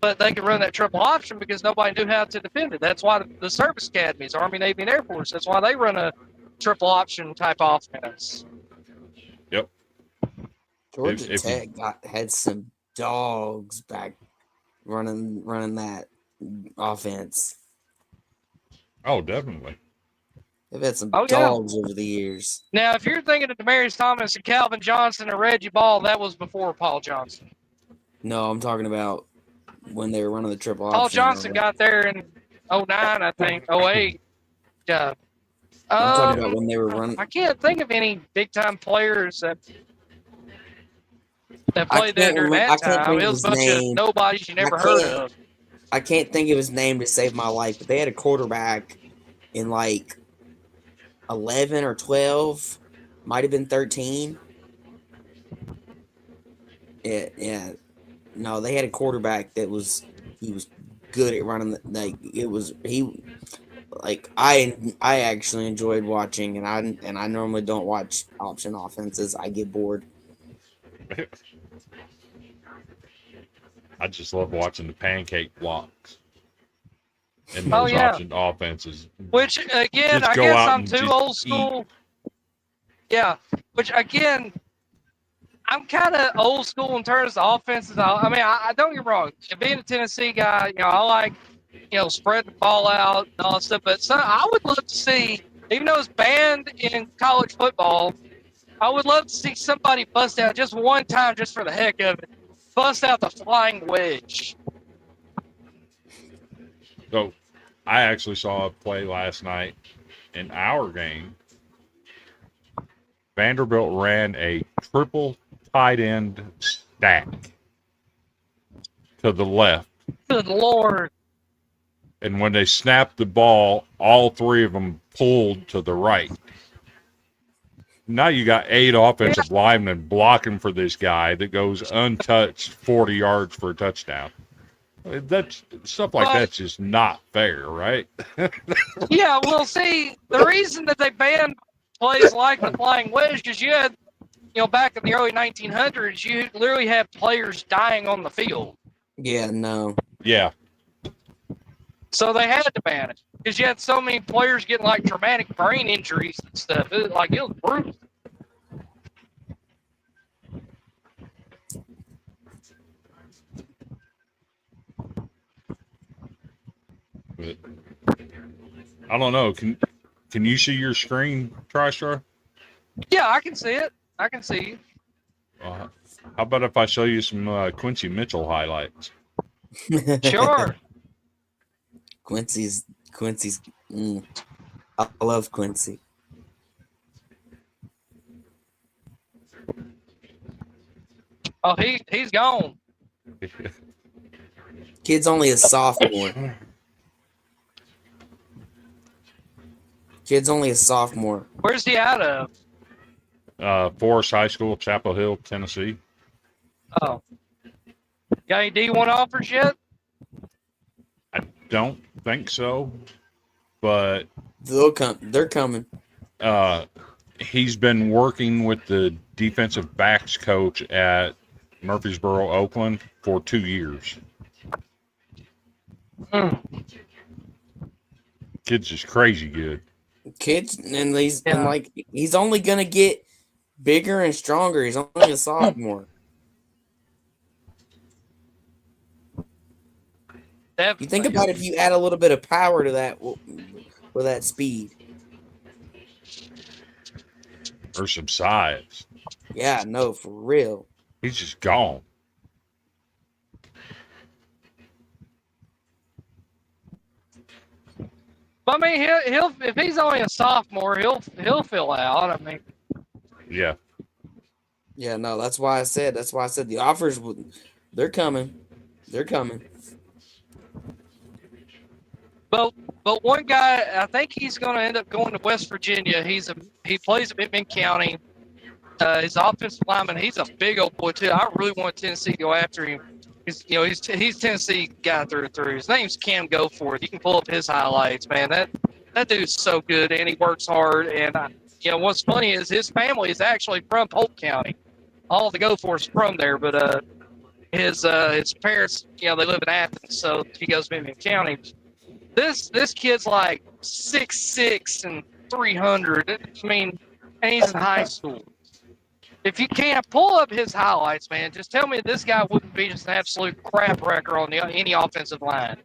but they could run that triple option because nobody knew how to defend it. That's why the service academies, Army, Navy, and Air Force, that's why they run a triple option type offense.
Yep.
Georgia Tech had some dogs back running that offense.
Oh, definitely.
They've had some
Oh, yeah.
dogs over the years.
Now, if you're thinking of Demaryius Thomas and Calvin Johnson and Reggie Ball, that was before Paul Johnson.
No, I'm talking about when they were running the triple option.
Paul Johnson got there in 09, I think, 08. Yeah.
I'm talking about when they were running.
I can't think of any big-time players that played there during that time. It was a bunch of nobodies you never heard of.
I can't think of his name to save my life, but they had a quarterback in like 11 or 12, might have been 13. Yeah. No, they had a quarterback he was good at running I actually enjoyed watching, and I normally don't watch option offenses. I get bored.
I just love watching the pancake blocks and those option offenses.
Which, again, I guess I'm too old school. Yeah. Which, again, I'm kind of old school in terms of offenses. I don't get me wrong. Being a Tennessee guy, I like, spread the ball out and all that stuff. But I would love to see, even though it's banned in college football, I would love to see somebody bust out just one time, just for the heck of it. Bust out the flying wedge.
So, I actually saw a play last night in our game. Vanderbilt ran a triple tight end stack to the left.
Good Lord.
And when they snapped the ball, all three of them pulled to the right. Now you got 8 offensive linemen blocking for this guy that goes untouched 40 yards for a touchdown. That's stuff like that's just not fair, right?
Yeah, well, see, the reason that they banned plays like the flying wedge is you had, back in the early 1900s, you literally had players dying on the field.
Yeah, no.
Yeah.
So they had to ban it because you had so many players getting like traumatic brain injuries and stuff. It was brutal.
But I don't know. Can you see your screen, TriStar?
Yeah, I can see it. I can see you.
How about if I show you some Quincy Mitchell highlights?
Sure.
Quincy's. I love Quincy.
Oh, he's gone.
Kid's only a sophomore.
Where's he out of?
Forest High School, Chapel Hill, Tennessee.
Oh. Got any D1 offers yet?
I don't think so, but
they'll come. They're coming.
He's been working with the defensive backs coach at Murfreesboro, Oakland for 2 years. Kid's just crazy good.
And he's only gonna get bigger and stronger. He's only a sophomore.
Definitely.
You think about if you add a little bit of power to that with that speed.
Or some size.
Yeah, no, for real.
He's just gone.
I mean, he'll if he's only a sophomore, he'll fill out. I mean,
yeah.
Yeah, no, that's why I said the offers they're coming.
But one guy, I think he's going to end up going to West Virginia. He plays at Pittman County. He's an offensive lineman. He's a big old boy too. I really want Tennessee to go after him. He's Tennessee guy through and through. His name's Cam Goforth. You can pull up his highlights, man. That dude's so good, and he works hard. And what's funny is his family is actually from Polk County. All the Goforths from there, but his parents, they live in Athens, so he goes to Pittman County. This kid's like 6'6" and 300. I mean, and he's in high school. If you can't pull up his highlights, man, just tell me this guy wouldn't be just an absolute crap wrecker on any offensive line.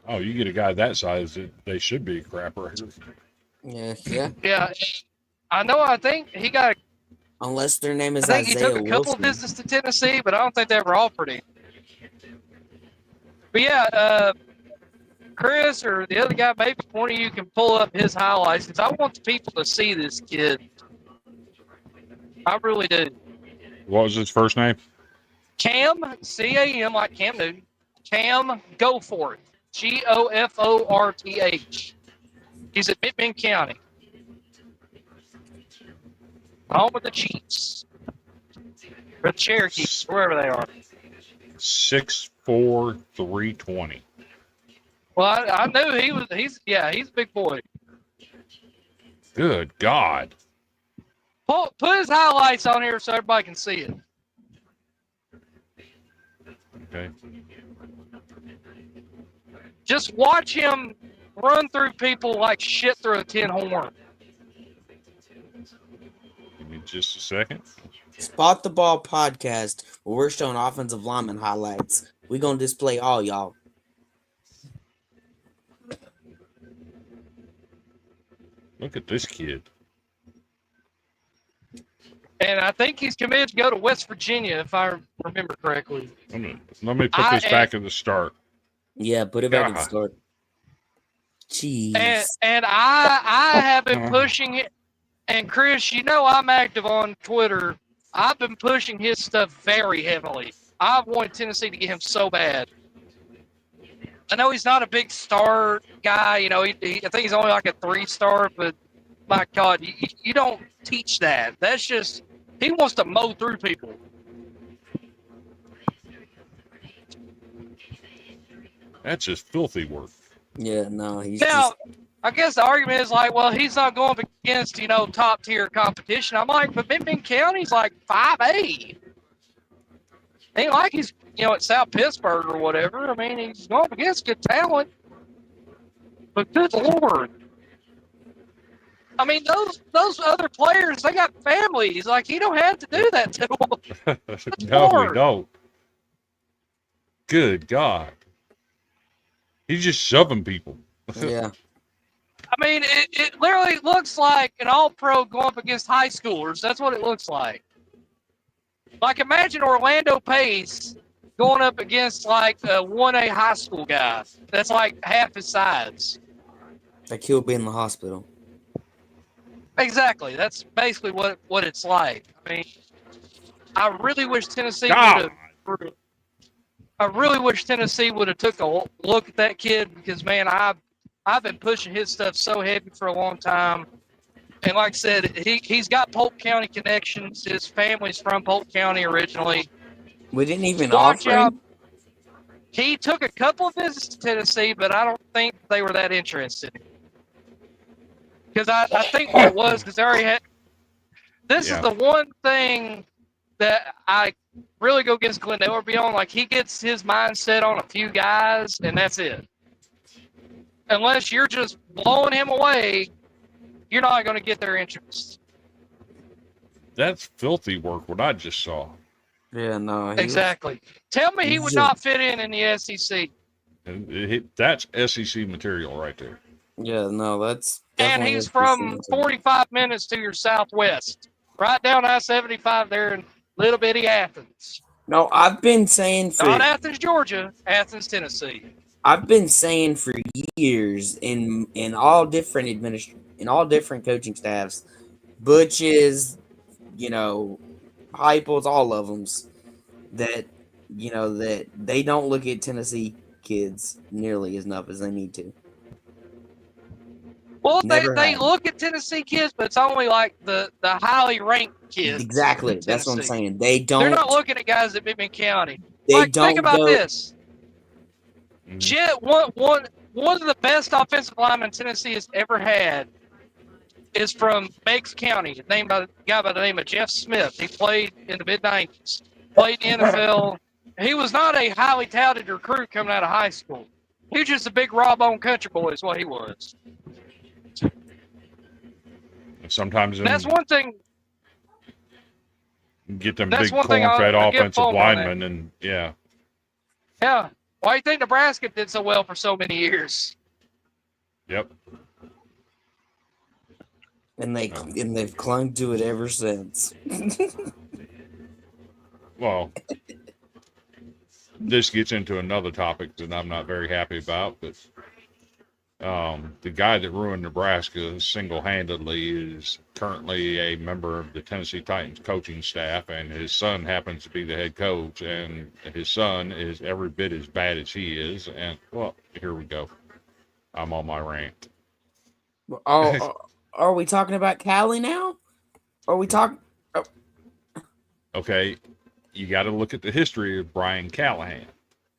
Oh, you get a guy that size, they should be a crap wrecker.
Yeah.
Yeah, I know. I think he got.
Unless their name is
I think he took
Isaiah
a couple of
Wilson.
visits to Tennessee, but I don't think they ever offered him. But yeah, Chris or the other guy, maybe one of you can pull up his highlights because I want the people to see this kid. I really do.
What was his first name?
Cam, C-A-M, like Cam Newton. Cam Goforth, Goforth. He's at Pittman County, home of the Chiefs, or the Cherokees, wherever they are.
6'4", 320.
Well, I knew he was. He's a big boy.
Good God.
Put his highlights on here so everybody can see it.
Okay.
Just watch him run through people like shit through a tin horn.
Give me just a second.
Spot the Ball podcast, where we're showing offensive lineman highlights. We're going to display all y'all.
Look at this kid.
And I think he's committed to go to West Virginia, if I remember correctly.
Let me put this back at the start.
Yeah, put it back at the start. Jeez.
And I have been pushing it. And Chris, you know I'm active on Twitter. I've been pushing his stuff very heavily. I've wanted Tennessee to get him so bad. I know he's not a big star guy. You know, I think he's only like a 3-star, but my God, you don't teach that. That's just, he wants to mow through people.
That's just filthy work.
Yeah, no, he's
now, I guess the argument is like, well, he's not going up against, top tier competition. I'm like, but Pittman County's like 5A. Ain't like he's, at South Pittsburgh or whatever. I mean, he's going up against good talent. But good Lord. I mean, those other players, they got families. Like, he don't have to do that to them.
No, we don't. Good God. He's just shoving people.
Yeah.
I mean, it literally looks like an all-pro going up against high schoolers. That's what it looks like. Like, imagine Orlando Pace going up against, like, a 1A high school guy. That's, like, half his size.
Like he'll be in the hospital.
Exactly. That's basically what it's like. I mean, I really wish Tennessee would have took a look at that kid because, man, I've been pushing his stuff so heavy for a long time. And like I said, he's got Polk County connections. His family's from Polk County originally.
We didn't even offer him.
He took a couple of visits to Tennessee, but I don't think they were that interested. Because I think what it was, because they already had. This is the one thing that I really go against Glendale beyond. Like, he gets his mindset on a few guys, and that's it. Unless you're just blowing him away, you're not going to get their interest.
That's filthy work, what I just saw.
Yeah, no.
Exactly. Tell me he would not fit in the SEC.
That's SEC material right there.
Yeah, no, that's...
And he's from 45 minutes to your southwest. Right down I-75 there in little bitty Athens.
No, I've been saying for...
Not Athens, Georgia. Athens, Tennessee.
I've been saying for years in all different coaching staffs, Butch's, Heupel's, all of them's, that that they don't look at Tennessee kids nearly as enough as they need to.
Well, they look at Tennessee kids, but it's only like the highly ranked kids.
Exactly, that's what I'm saying. They're
not looking at guys at Pittman County.
Think
about this. One of the best offensive linemen Tennessee has ever had is from Meigs County, named by a guy by the name of Jeff Smith. He played in the mid-90s, played in the NFL. He was not a highly touted recruit coming out of high school. He was just a big raw-bone country boy is what he was.
Sometimes
that's one thing.
Get them big corn-fed offensive linemen, and
Yeah. Why do you think Nebraska did so well for so many years?
Yep.
and they've clung to it ever since.
Well, this gets into another topic that I'm not very happy about, but the guy that ruined Nebraska single-handedly is currently a member of the Tennessee Titans coaching staff, and his son happens to be the head coach, and his son is every bit as bad as he is. And, well, here we go. I'm on my rant.
Oh, are we talking about Callie now? Are we talking?
Okay, you got to look at the history of Brian Callahan,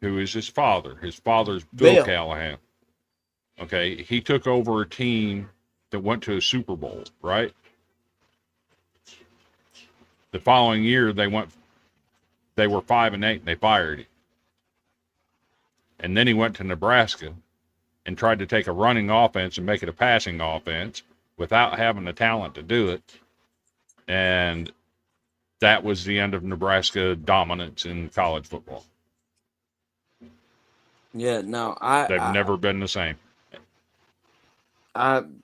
who is his father. His father's Bill Callahan. Okay, he took over a team that went to a Super Bowl, right? The following year, they were 5-8, and they fired him. And then he went to Nebraska and tried to take a running offense and make it a passing offense without having the talent to do it. And that was the end of Nebraska dominance in college football.
Yeah, no,
They've never been the same.
I'm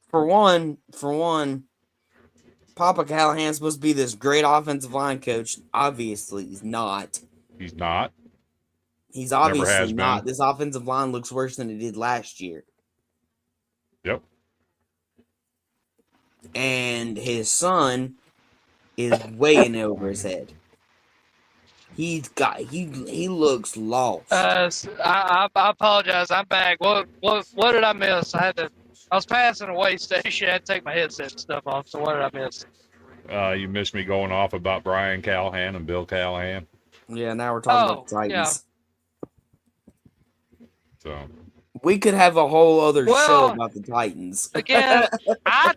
for one, Papa Callahan's supposed to be this great offensive line coach. Obviously, he's not.
He's not.
He's obviously not. This offensive line looks worse than it did last year.
Yep.
And his son is way in over his head. He looks lost.
I apologize. I'm back. What did I miss? I was passing a way station. I had to take my headset and stuff off. So what did I miss?
You missed me going off about Brian Callahan and Bill Callahan.
Yeah, now we're talking about the Titans.
Yeah.
So
we could have a whole other show about the Titans.
Again, I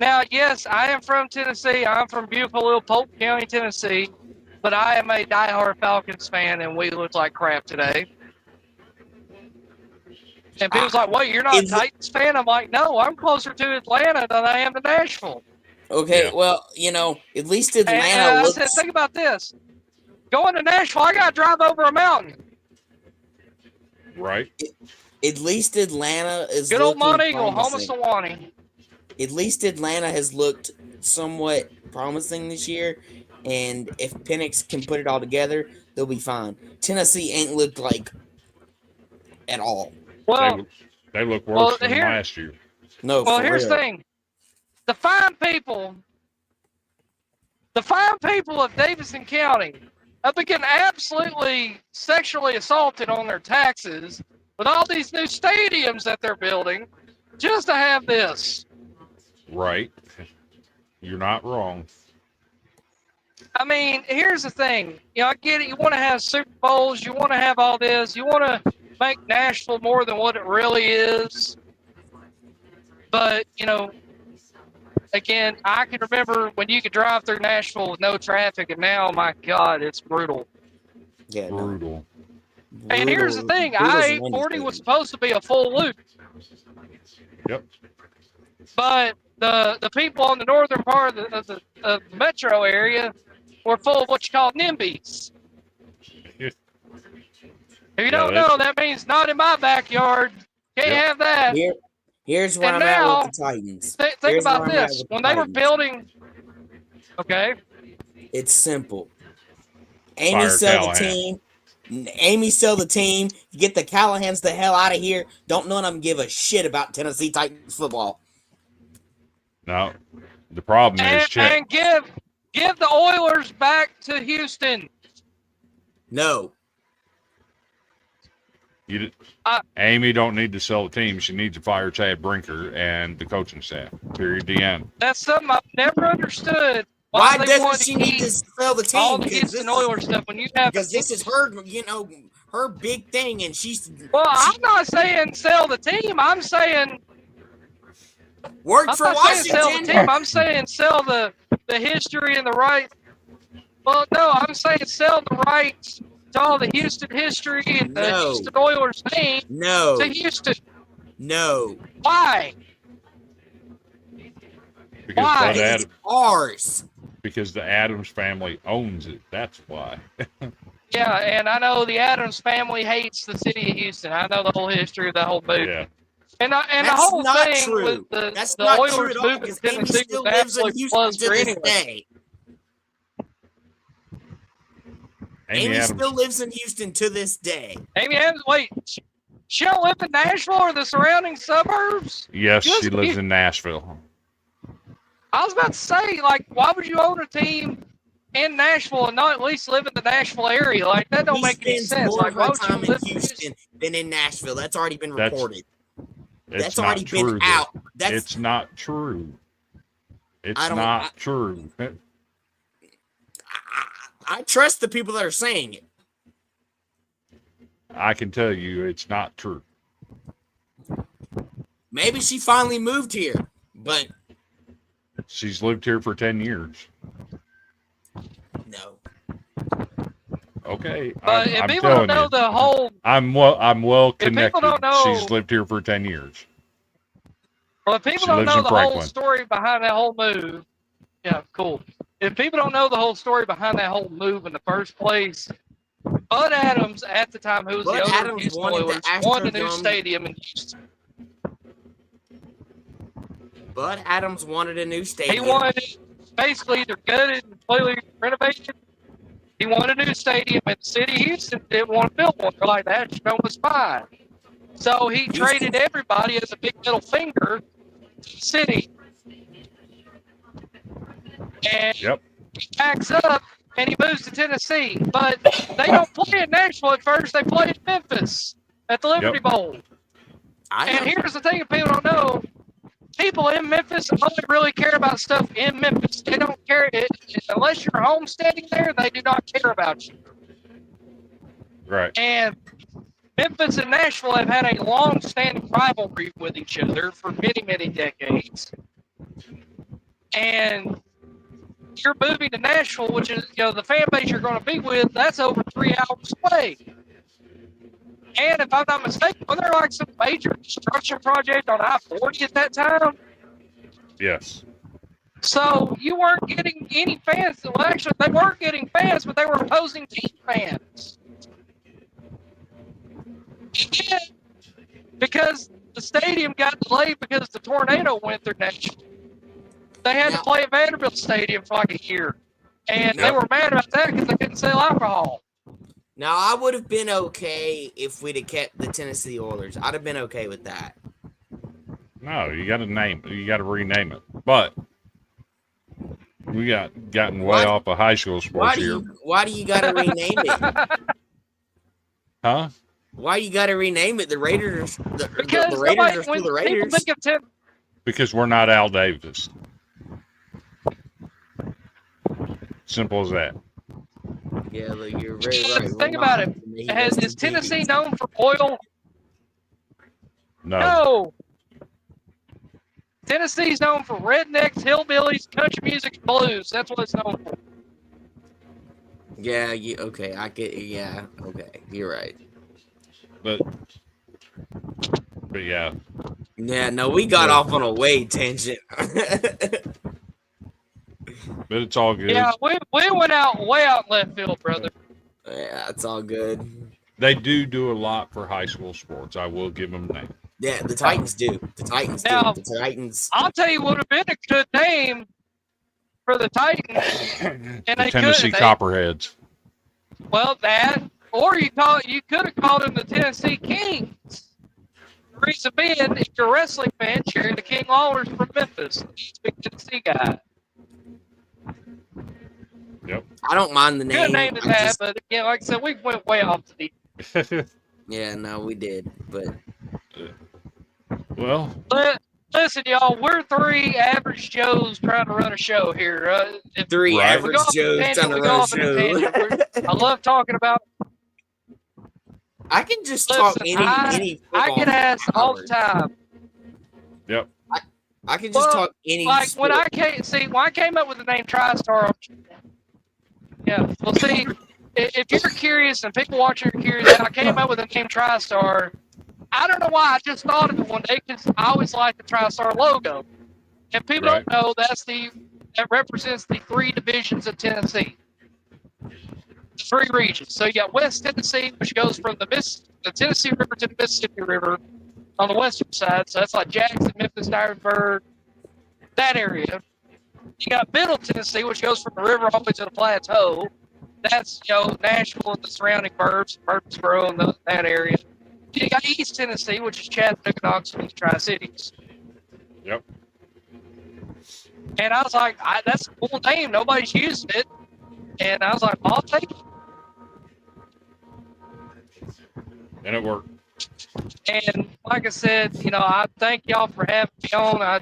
am from Tennessee. I'm from beautiful little Polk County, Tennessee. But I am a diehard Falcons fan, and we look like crap today. And people's like, "Wait, you're not a Titans fan?" I'm like, "No, I'm closer to Atlanta than I am to Nashville."
Okay, well, at least Atlanta looks...
I said, think about this. Going to Nashville, I got to drive over a mountain.
Right.
At least Atlanta is
good old Mount Eagle,
promising.
home of Sewanee.
At least Atlanta has looked somewhat promising this year, and if Penix can put it all together, they'll be fine. Tennessee ain't looked like at all.
Well,
they look worse than last year.
No,
well, here's the thing. The fine people of Davidson County have been getting absolutely sexually assaulted on their taxes with all these new stadiums that they're building just to have this.
Right. You're not wrong.
I mean, here's the thing. I get it. You want to have Super Bowls. You want to have all this. You want to make Nashville more than what it really is. But, again, I can remember when you could drive through Nashville with no traffic, and now, my God, it's brutal.
Yeah,
brutal.
And here's the thing. I-840 was supposed to be a full loop.
Yep.
But the people on the northern part of the metro area were full of what you call NIMBYs. If you don't know, that means not in my backyard. Can't have that.
Here's where I'm at with the Titans.
Think about this. When they were building... Okay.
It's simple. Amy sell the team. Get the Callahans the hell out of here. Don't none of them give a shit about Tennessee Titans football.
No. The problem is...
And give the Oilers back to Houston.
No.
Amy don't need to sell the team. She needs to fire Chad Brinker and the coaching staff. Period. The end.
That's something I've never understood.
Why doesn't she need to sell the team?
All the Houston Oilers stuff when you have
because this is her, her big thing, and she's.
Well, I'm not saying sell the team. I'm saying
work for Washington.
Sell the team. I'm saying sell the history and the right. Well, no, I'm saying sell the rights to all the Houston history and the Houston Oilers name to Houston.
No.
Why?
Why? It's ours.
Because the Adams family owns it. That's why.
Yeah, and I know the Adams family hates the city of Houston. I know the whole history of that whole movie.
Yeah.
And the
That's
whole
not
thing
true.
with the
That's not true
Oilers
at all,
moving to
because Amy
Tennessee
still
was
lives in
absolutely
Houston
plus
to
for
this
anyone.
day. Amy
Adams.
still lives in Houston to this day.
Amy Adams, wait, she don't live in Nashville or the surrounding suburbs?
Yes, she lives in Nashville.
I was about to say, like, why would you own a team in Nashville and not at least live in the Nashville area? Like, that don't make any
She spends
sense.
more
Like,
of
why
her
would you
time in
live in
Houston than in Nashville. That's already been
That's-
reported.
It's
That's
not
already
true,
been out. That's
It's not true. It's
I don't-
not true.
I trust the people that are saying it.
I can tell you it's not true.
Maybe she finally moved here, but
She's lived here for 10 years.
no.
Okay.
But if
I'm
people don't
telling
know
you.
the whole,
I'm well
If people
connected.
don't know-
She's lived here for 10 years.
well, if people
She
don't
lives
know
in
the whole
Franklin.
story behind that whole move, yeah, cool. If people don't know the whole story behind that whole move in the first place, Bud Adams at the time, who was
Bud
the owner of
Adams
Houston
wanted the
Oilers, wanted a new
Astrodome-
stadium in Houston.
Bud Adams wanted a new
He
stadium.
wanted it basically either gutted and completely renovated. He wanted a new stadium, and the city of Houston didn't want to build one. They're like, that Astrodome was fine. So he traded everybody as a big middle finger to the city. And
Yep.
he packs up and he moves to Tennessee. But they don't play in Nashville at first. They play in Memphis at the Liberty Bowl. And here's the thing that people don't know. People in Memphis only really care about stuff in Memphis. They don't care. Unless you're homesteading there, they do not care about you.
Right.
And Memphis and Nashville have had a long-standing rivalry with each other for many, many decades. And you're moving to Nashville, which is, the fan base you're going to be with, that's over 3 hours away. And if I'm not mistaken, wasn't there like some major construction project on I-40 at that time?
Yes.
So you weren't getting any fans. Well, actually, they weren't getting fans, but they were opposing team fans. And because the stadium got delayed because the tornado went through Nashville, they had to play at Vanderbilt Stadium for like a year. And they were mad about that because they couldn't sell alcohol.
Now, I would have been okay if we'd have kept the Tennessee Oilers. I'd have been okay with that.
No, you got to rename it. But we gotten way off of high school sports here.
Why do you got to rename it?
Huh?
Why you got to rename it? The Raiders, the
Because
Raiders are still the Raiders.
People think of
Because we're not Al Davis. Simple as that.
Yeah, look, you're very right.
Think about it. Is Tennessee known for oil? No. Tennessee's known for rednecks, hillbillies, country music, and blues. That's what it's known for.
Yeah, okay. Okay. You're right.
But yeah.
Yeah, no, we got off on a way tangent.
But it's all good.
Yeah, we went way out left field, brother.
Yeah, it's all good.
They do a lot for high school sports. I will give them that.
Yeah, the Titans do. The Titans do. The Titans.
I'll tell you what would have been a good name for the Titans. And
The Tennessee Copperheads.
Well, that, or you could have called them the Tennessee Kings. The reason being, if you're a wrestling fan, Jerry the King Lawler's from Memphis. He's a big Tennessee guy.
Yep.
I don't mind the name.
Good name to that, but again, like I said, we went way off the deep.
Yeah, no, we did, but
well,
listen, y'all, we're 3 average Joes trying to run a show here.
3 average Joes trying to run a show.
I love talking about.
I can just talk any.
I get asked all the time.
Yep.
I can just talk any.
Like
sport.
when I came up with the name TriStar. Yeah, well, see, if you're curious and people watching are curious, I came up with the name TriStar. I don't know why. I just thought of it one day because I always liked the TriStar logo. And people don't know that represents the 3 divisions of Tennessee. three regions. So you got West Tennessee, which goes from the Tennessee River to the Mississippi River on the western side. So that's like Jackson, Memphis, Dyersburg, that area. You got Middle Tennessee, which goes from the river all the way to the plateau. That's, Nashville and the surrounding burbs, Murfreesboro and that area. You got East Tennessee, which is Chattanooga, Knoxville, and Tri-Cities.
Yep.
And I was like, that's a cool name. Nobody's using it. And I was like, I'll take it.
And it worked.
And like I said, I thank y'all for having me on. I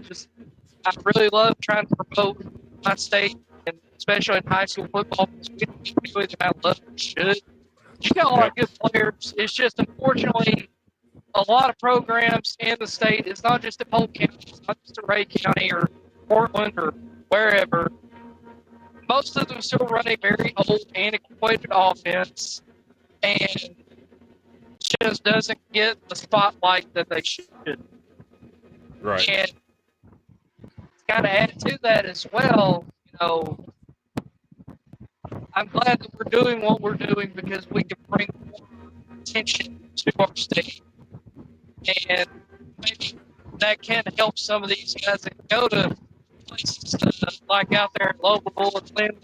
really love trying to promote my state, and especially in high school football. I love it. Should. You got a lot of good players. It's just, unfortunately, a lot of programs in the state. It's not just in Polk County, it's not just in Ray County or Portland or wherever. Most of them still run a very old, antiquated offense, and just doesn't get the spotlight that they should.
Right.
And kind of add to that as well, I'm glad that we're doing what we're doing because we can bring more attention to our state. And maybe that can help some of these guys that go to places like out there in Lowell and Linden,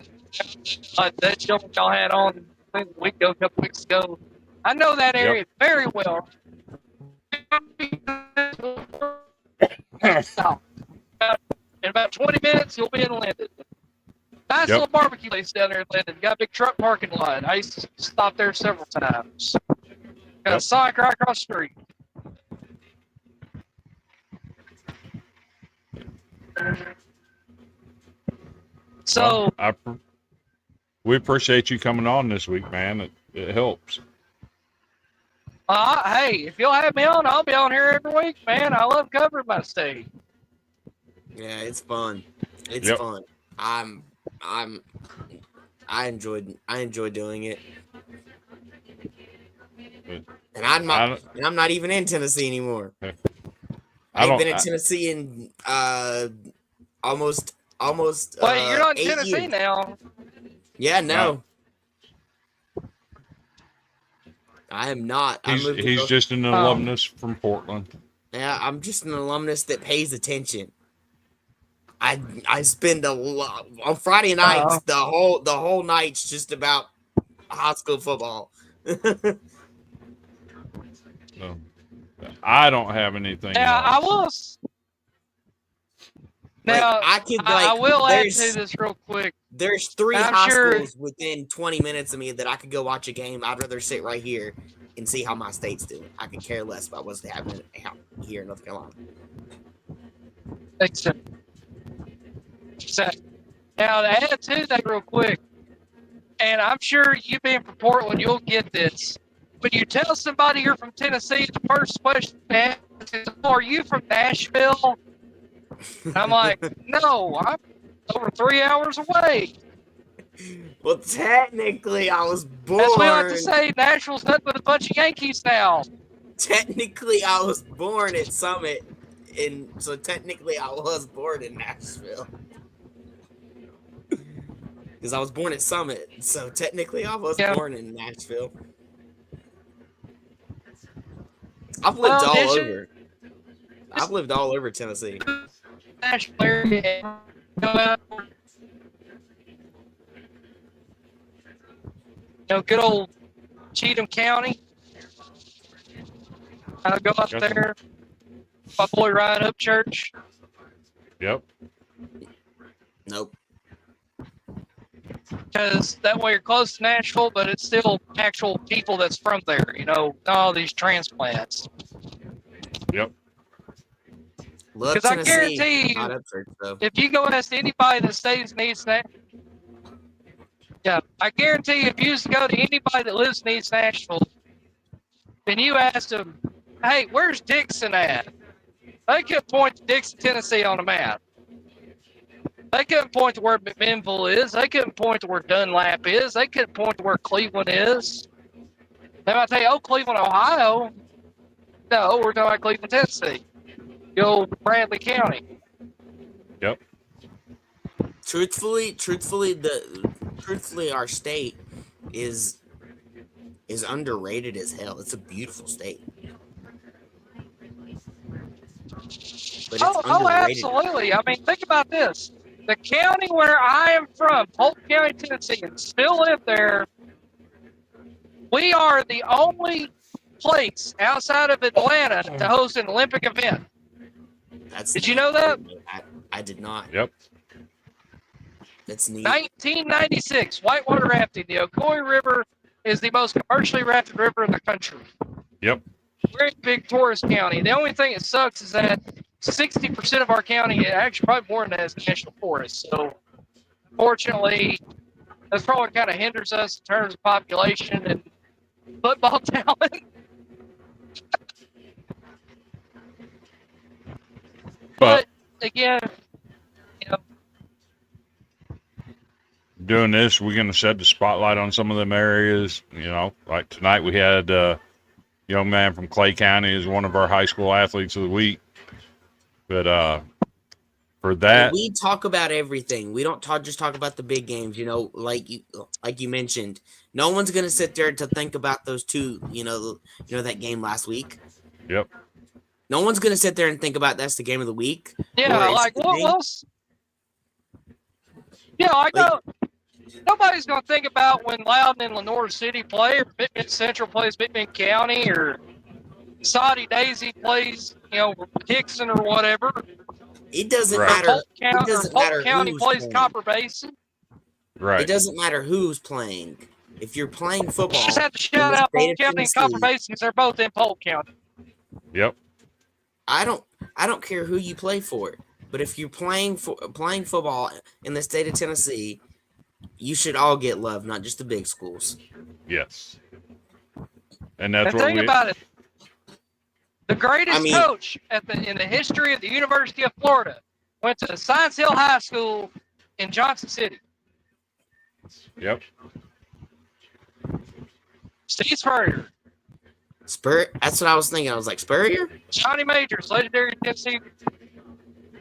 like that gentleman y'all had on a couple weeks ago. I know that area very well. In about 20 minutes, you'll be in Linden. Nice little barbecue place down there in Linden. Got a big truck parking lot. I used to stop there several times. Got a Sonic right across the street. So
we appreciate you coming on this week, man. It helps.
Hey, if you'll have me on, I'll be on here every week, man. I love covering my state.
Yeah, it's fun. It's fun. I enjoy doing it. And I'm not even in Tennessee anymore. I've been in Tennessee in almost
Wait, you're not in
8
Tennessee
years.
now.
Yeah, no. I am not.
He's just an alumnus from Portland.
Yeah, I'm just an alumnus that pays attention. I spend a lot on Friday nights. The whole night's just about high school football.
So, I don't have anything.
Yeah, I
else.
will. Now, I will add to this real quick.
There's 3 high schools within 20 minutes of me that I could go watch a game. I'd rather sit right here and see how my state's doing. I could care less about what's happening here in North Carolina.
Exactly. Now, to add to that real quick, and I'm sure you being from Portland, you'll get this. When you tell somebody you're from Tennessee, the first question they ask is, are you from Nashville? And I'm like, no, I'm over 3 hours away.
Well, technically, I was born.
As we like to say, Nashville's nothing but a bunch of Yankees now.
Technically, I was born at Summit, so technically, I was born in Nashville. Because I was born at Summit, so technically, I was born in Nashville. I've lived all over. I've lived all over Tennessee.
Nashville area. Good old Cheatham County. I'll go up there. My boy Ryan Upchurch.
Yep.
Nope.
Because that way you're close to Nashville, but it's still actual people that's from there. All these transplants.
Yep.
Because I guarantee you, if you go ask anybody that stays in East Nashville, I guarantee you, if you used to go to anybody that lives in East Nashville, and you asked them, hey, where's Dixon at? They could point to Dixon, Tennessee on a map. They couldn't point to where McMinnville is. They couldn't point to where Dunlap is. They couldn't point to where Cleveland is. They might tell you, Cleveland, Ohio. No, we're talking about Cleveland, Tennessee. Go Bradley County.
Yep.
Truthfully, our state is underrated as hell. It's a beautiful state. But it's underrated.
Absolutely. I mean, think about this. The county where I am from, Polk County, Tennessee, and still live there, we are the only place outside of Atlanta to host an Olympic event. Did you know that?
I did not.
Yep.
That's neat.
1996, whitewater rafting. The Ocoee River is the most commercially rafted river in the country.
Yep.
We're in a big tourist county. The only thing that sucks is that 60% of our county, actually probably more than that, is national forest. So, unfortunately, that's probably kind of hinders us in terms of population and football talent. But again, you know,
doing this, we're going to set the spotlight on some of them areas. You know, like tonight we had a young man from Clay County as one of our high school athletes of the week. But for that,
we talk about everything. We don't just talk about the big games. You know, like you mentioned, no one's going to sit there to think about those two. You know that game last week.
Yep.
No one's going to sit there and think about that's the game of the week.
Yeah, like what else? Yeah, I know. Nobody's going to think about when Loudon and Lenore City play, or Bittman Central plays Bittman County, or Saudi Daisy plays, Dixon or whatever.
It doesn't matter.
Polk County plays Copper Basin.
Right.
It doesn't matter who's playing. If you're playing football,
You just have to shout out Polk County and Copper Basin because they're both in Polk County.
Yep.
I don't care who you play for, but if you're playing football in the state of Tennessee, you should all get love, not just the big schools.
Yes. And that's
what think about it. The greatest coach in the history of the University of Florida went to Science Hill High School in Johnson City.
Yep.
Steve Spurrier.
That's what I was thinking. I was like, Spurrier?
Johnny Majors, legendary Tennessee.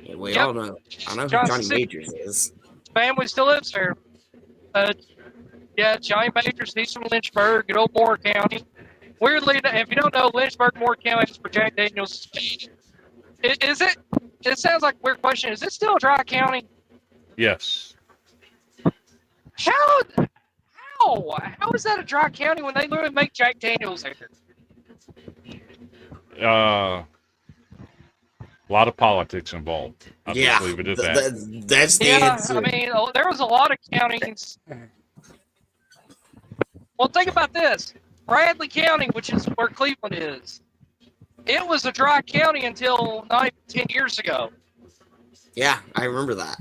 Yeah, we all know. I know who Johnny Majors is.
His family still lives there. Johnny Majors, he's from Lynchburg, good old Moore County. Weirdly, if you don't know, Lynchburg, Moore County is for Jack Daniels. Is it? It sounds like a weird question. Is it still a dry county?
Yes.
How is that a dry county when they literally make Jack Daniels there?
A lot of politics involved. I'll just leave it at
that. That's the answer.
I mean, there was a lot of counties. Well, think about this. Bradley County, which is where Cleveland is, it was a dry county until not even 10 years ago.
Yeah, I remember that.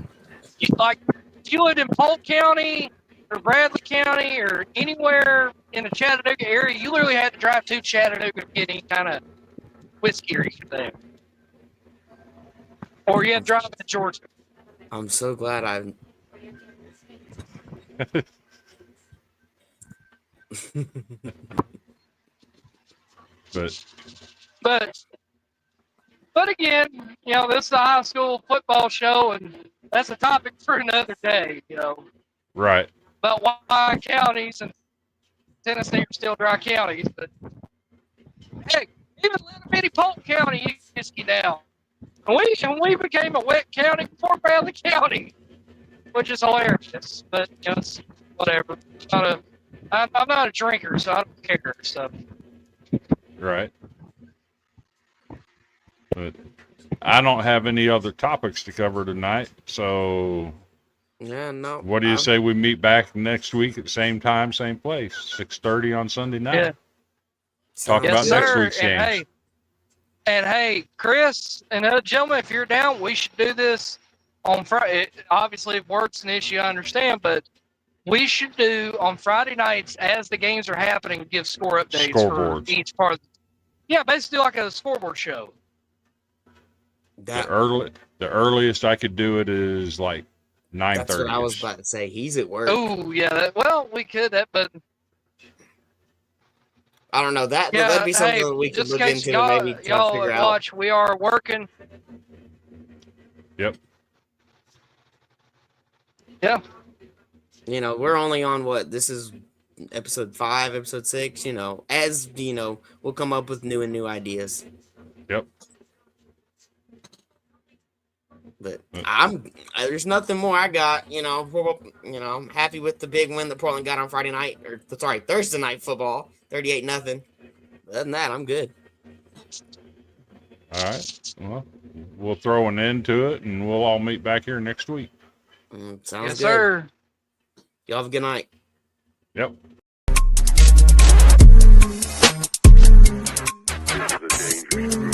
If you lived in Polk County or Bradley County or anywhere in the Chattanooga area, you literally had to drive to Chattanooga to get any kind of whiskey or anything. Or you had to drive to Georgia.
I'm so glad I'm...
But again, this is a high school football show, and that's a topic for another day,
Right.
About why counties in Tennessee are still dry counties. But heck, even little bitty Polk County used to now. And we became a wet county before Bradley County, which is hilarious. But it's whatever. I'm not a drinker, so I don't care. So.
Right. But I don't have any other topics to cover tonight, so
yeah, no.
What do you say we meet back next week at the same time, same place, 6:30 on Sunday night?
Yeah.
Talk about next week's games.
Hey, Chris and other gentlemen, if you're down, we should do this on Friday. Obviously, if work's an issue, I understand, but we should do on Friday nights as the games are happening, give score updates for each part. Yeah, basically like a scoreboard show.
The earliest I could do it is like 9:30.
That's what I was about to say. He's at work.
Oh yeah, we could but
I don't know. That'd be something that we could look into and maybe try to figure out.
Watch, we are working.
Yep.
Yeah.
We're only on what? This is episode 5, episode 6. As we'll come up with new ideas.
Yep.
But there's nothing more I got. I'm happy with the big win that Portland got on Thursday night football, 38-0. Other than that, I'm good.
All right. Well, we'll throw an end to it, and we'll all meet back here next week.
Sounds
Yes,
good.
sir.
Y'all have a good night.
Yep.
This is a dangerous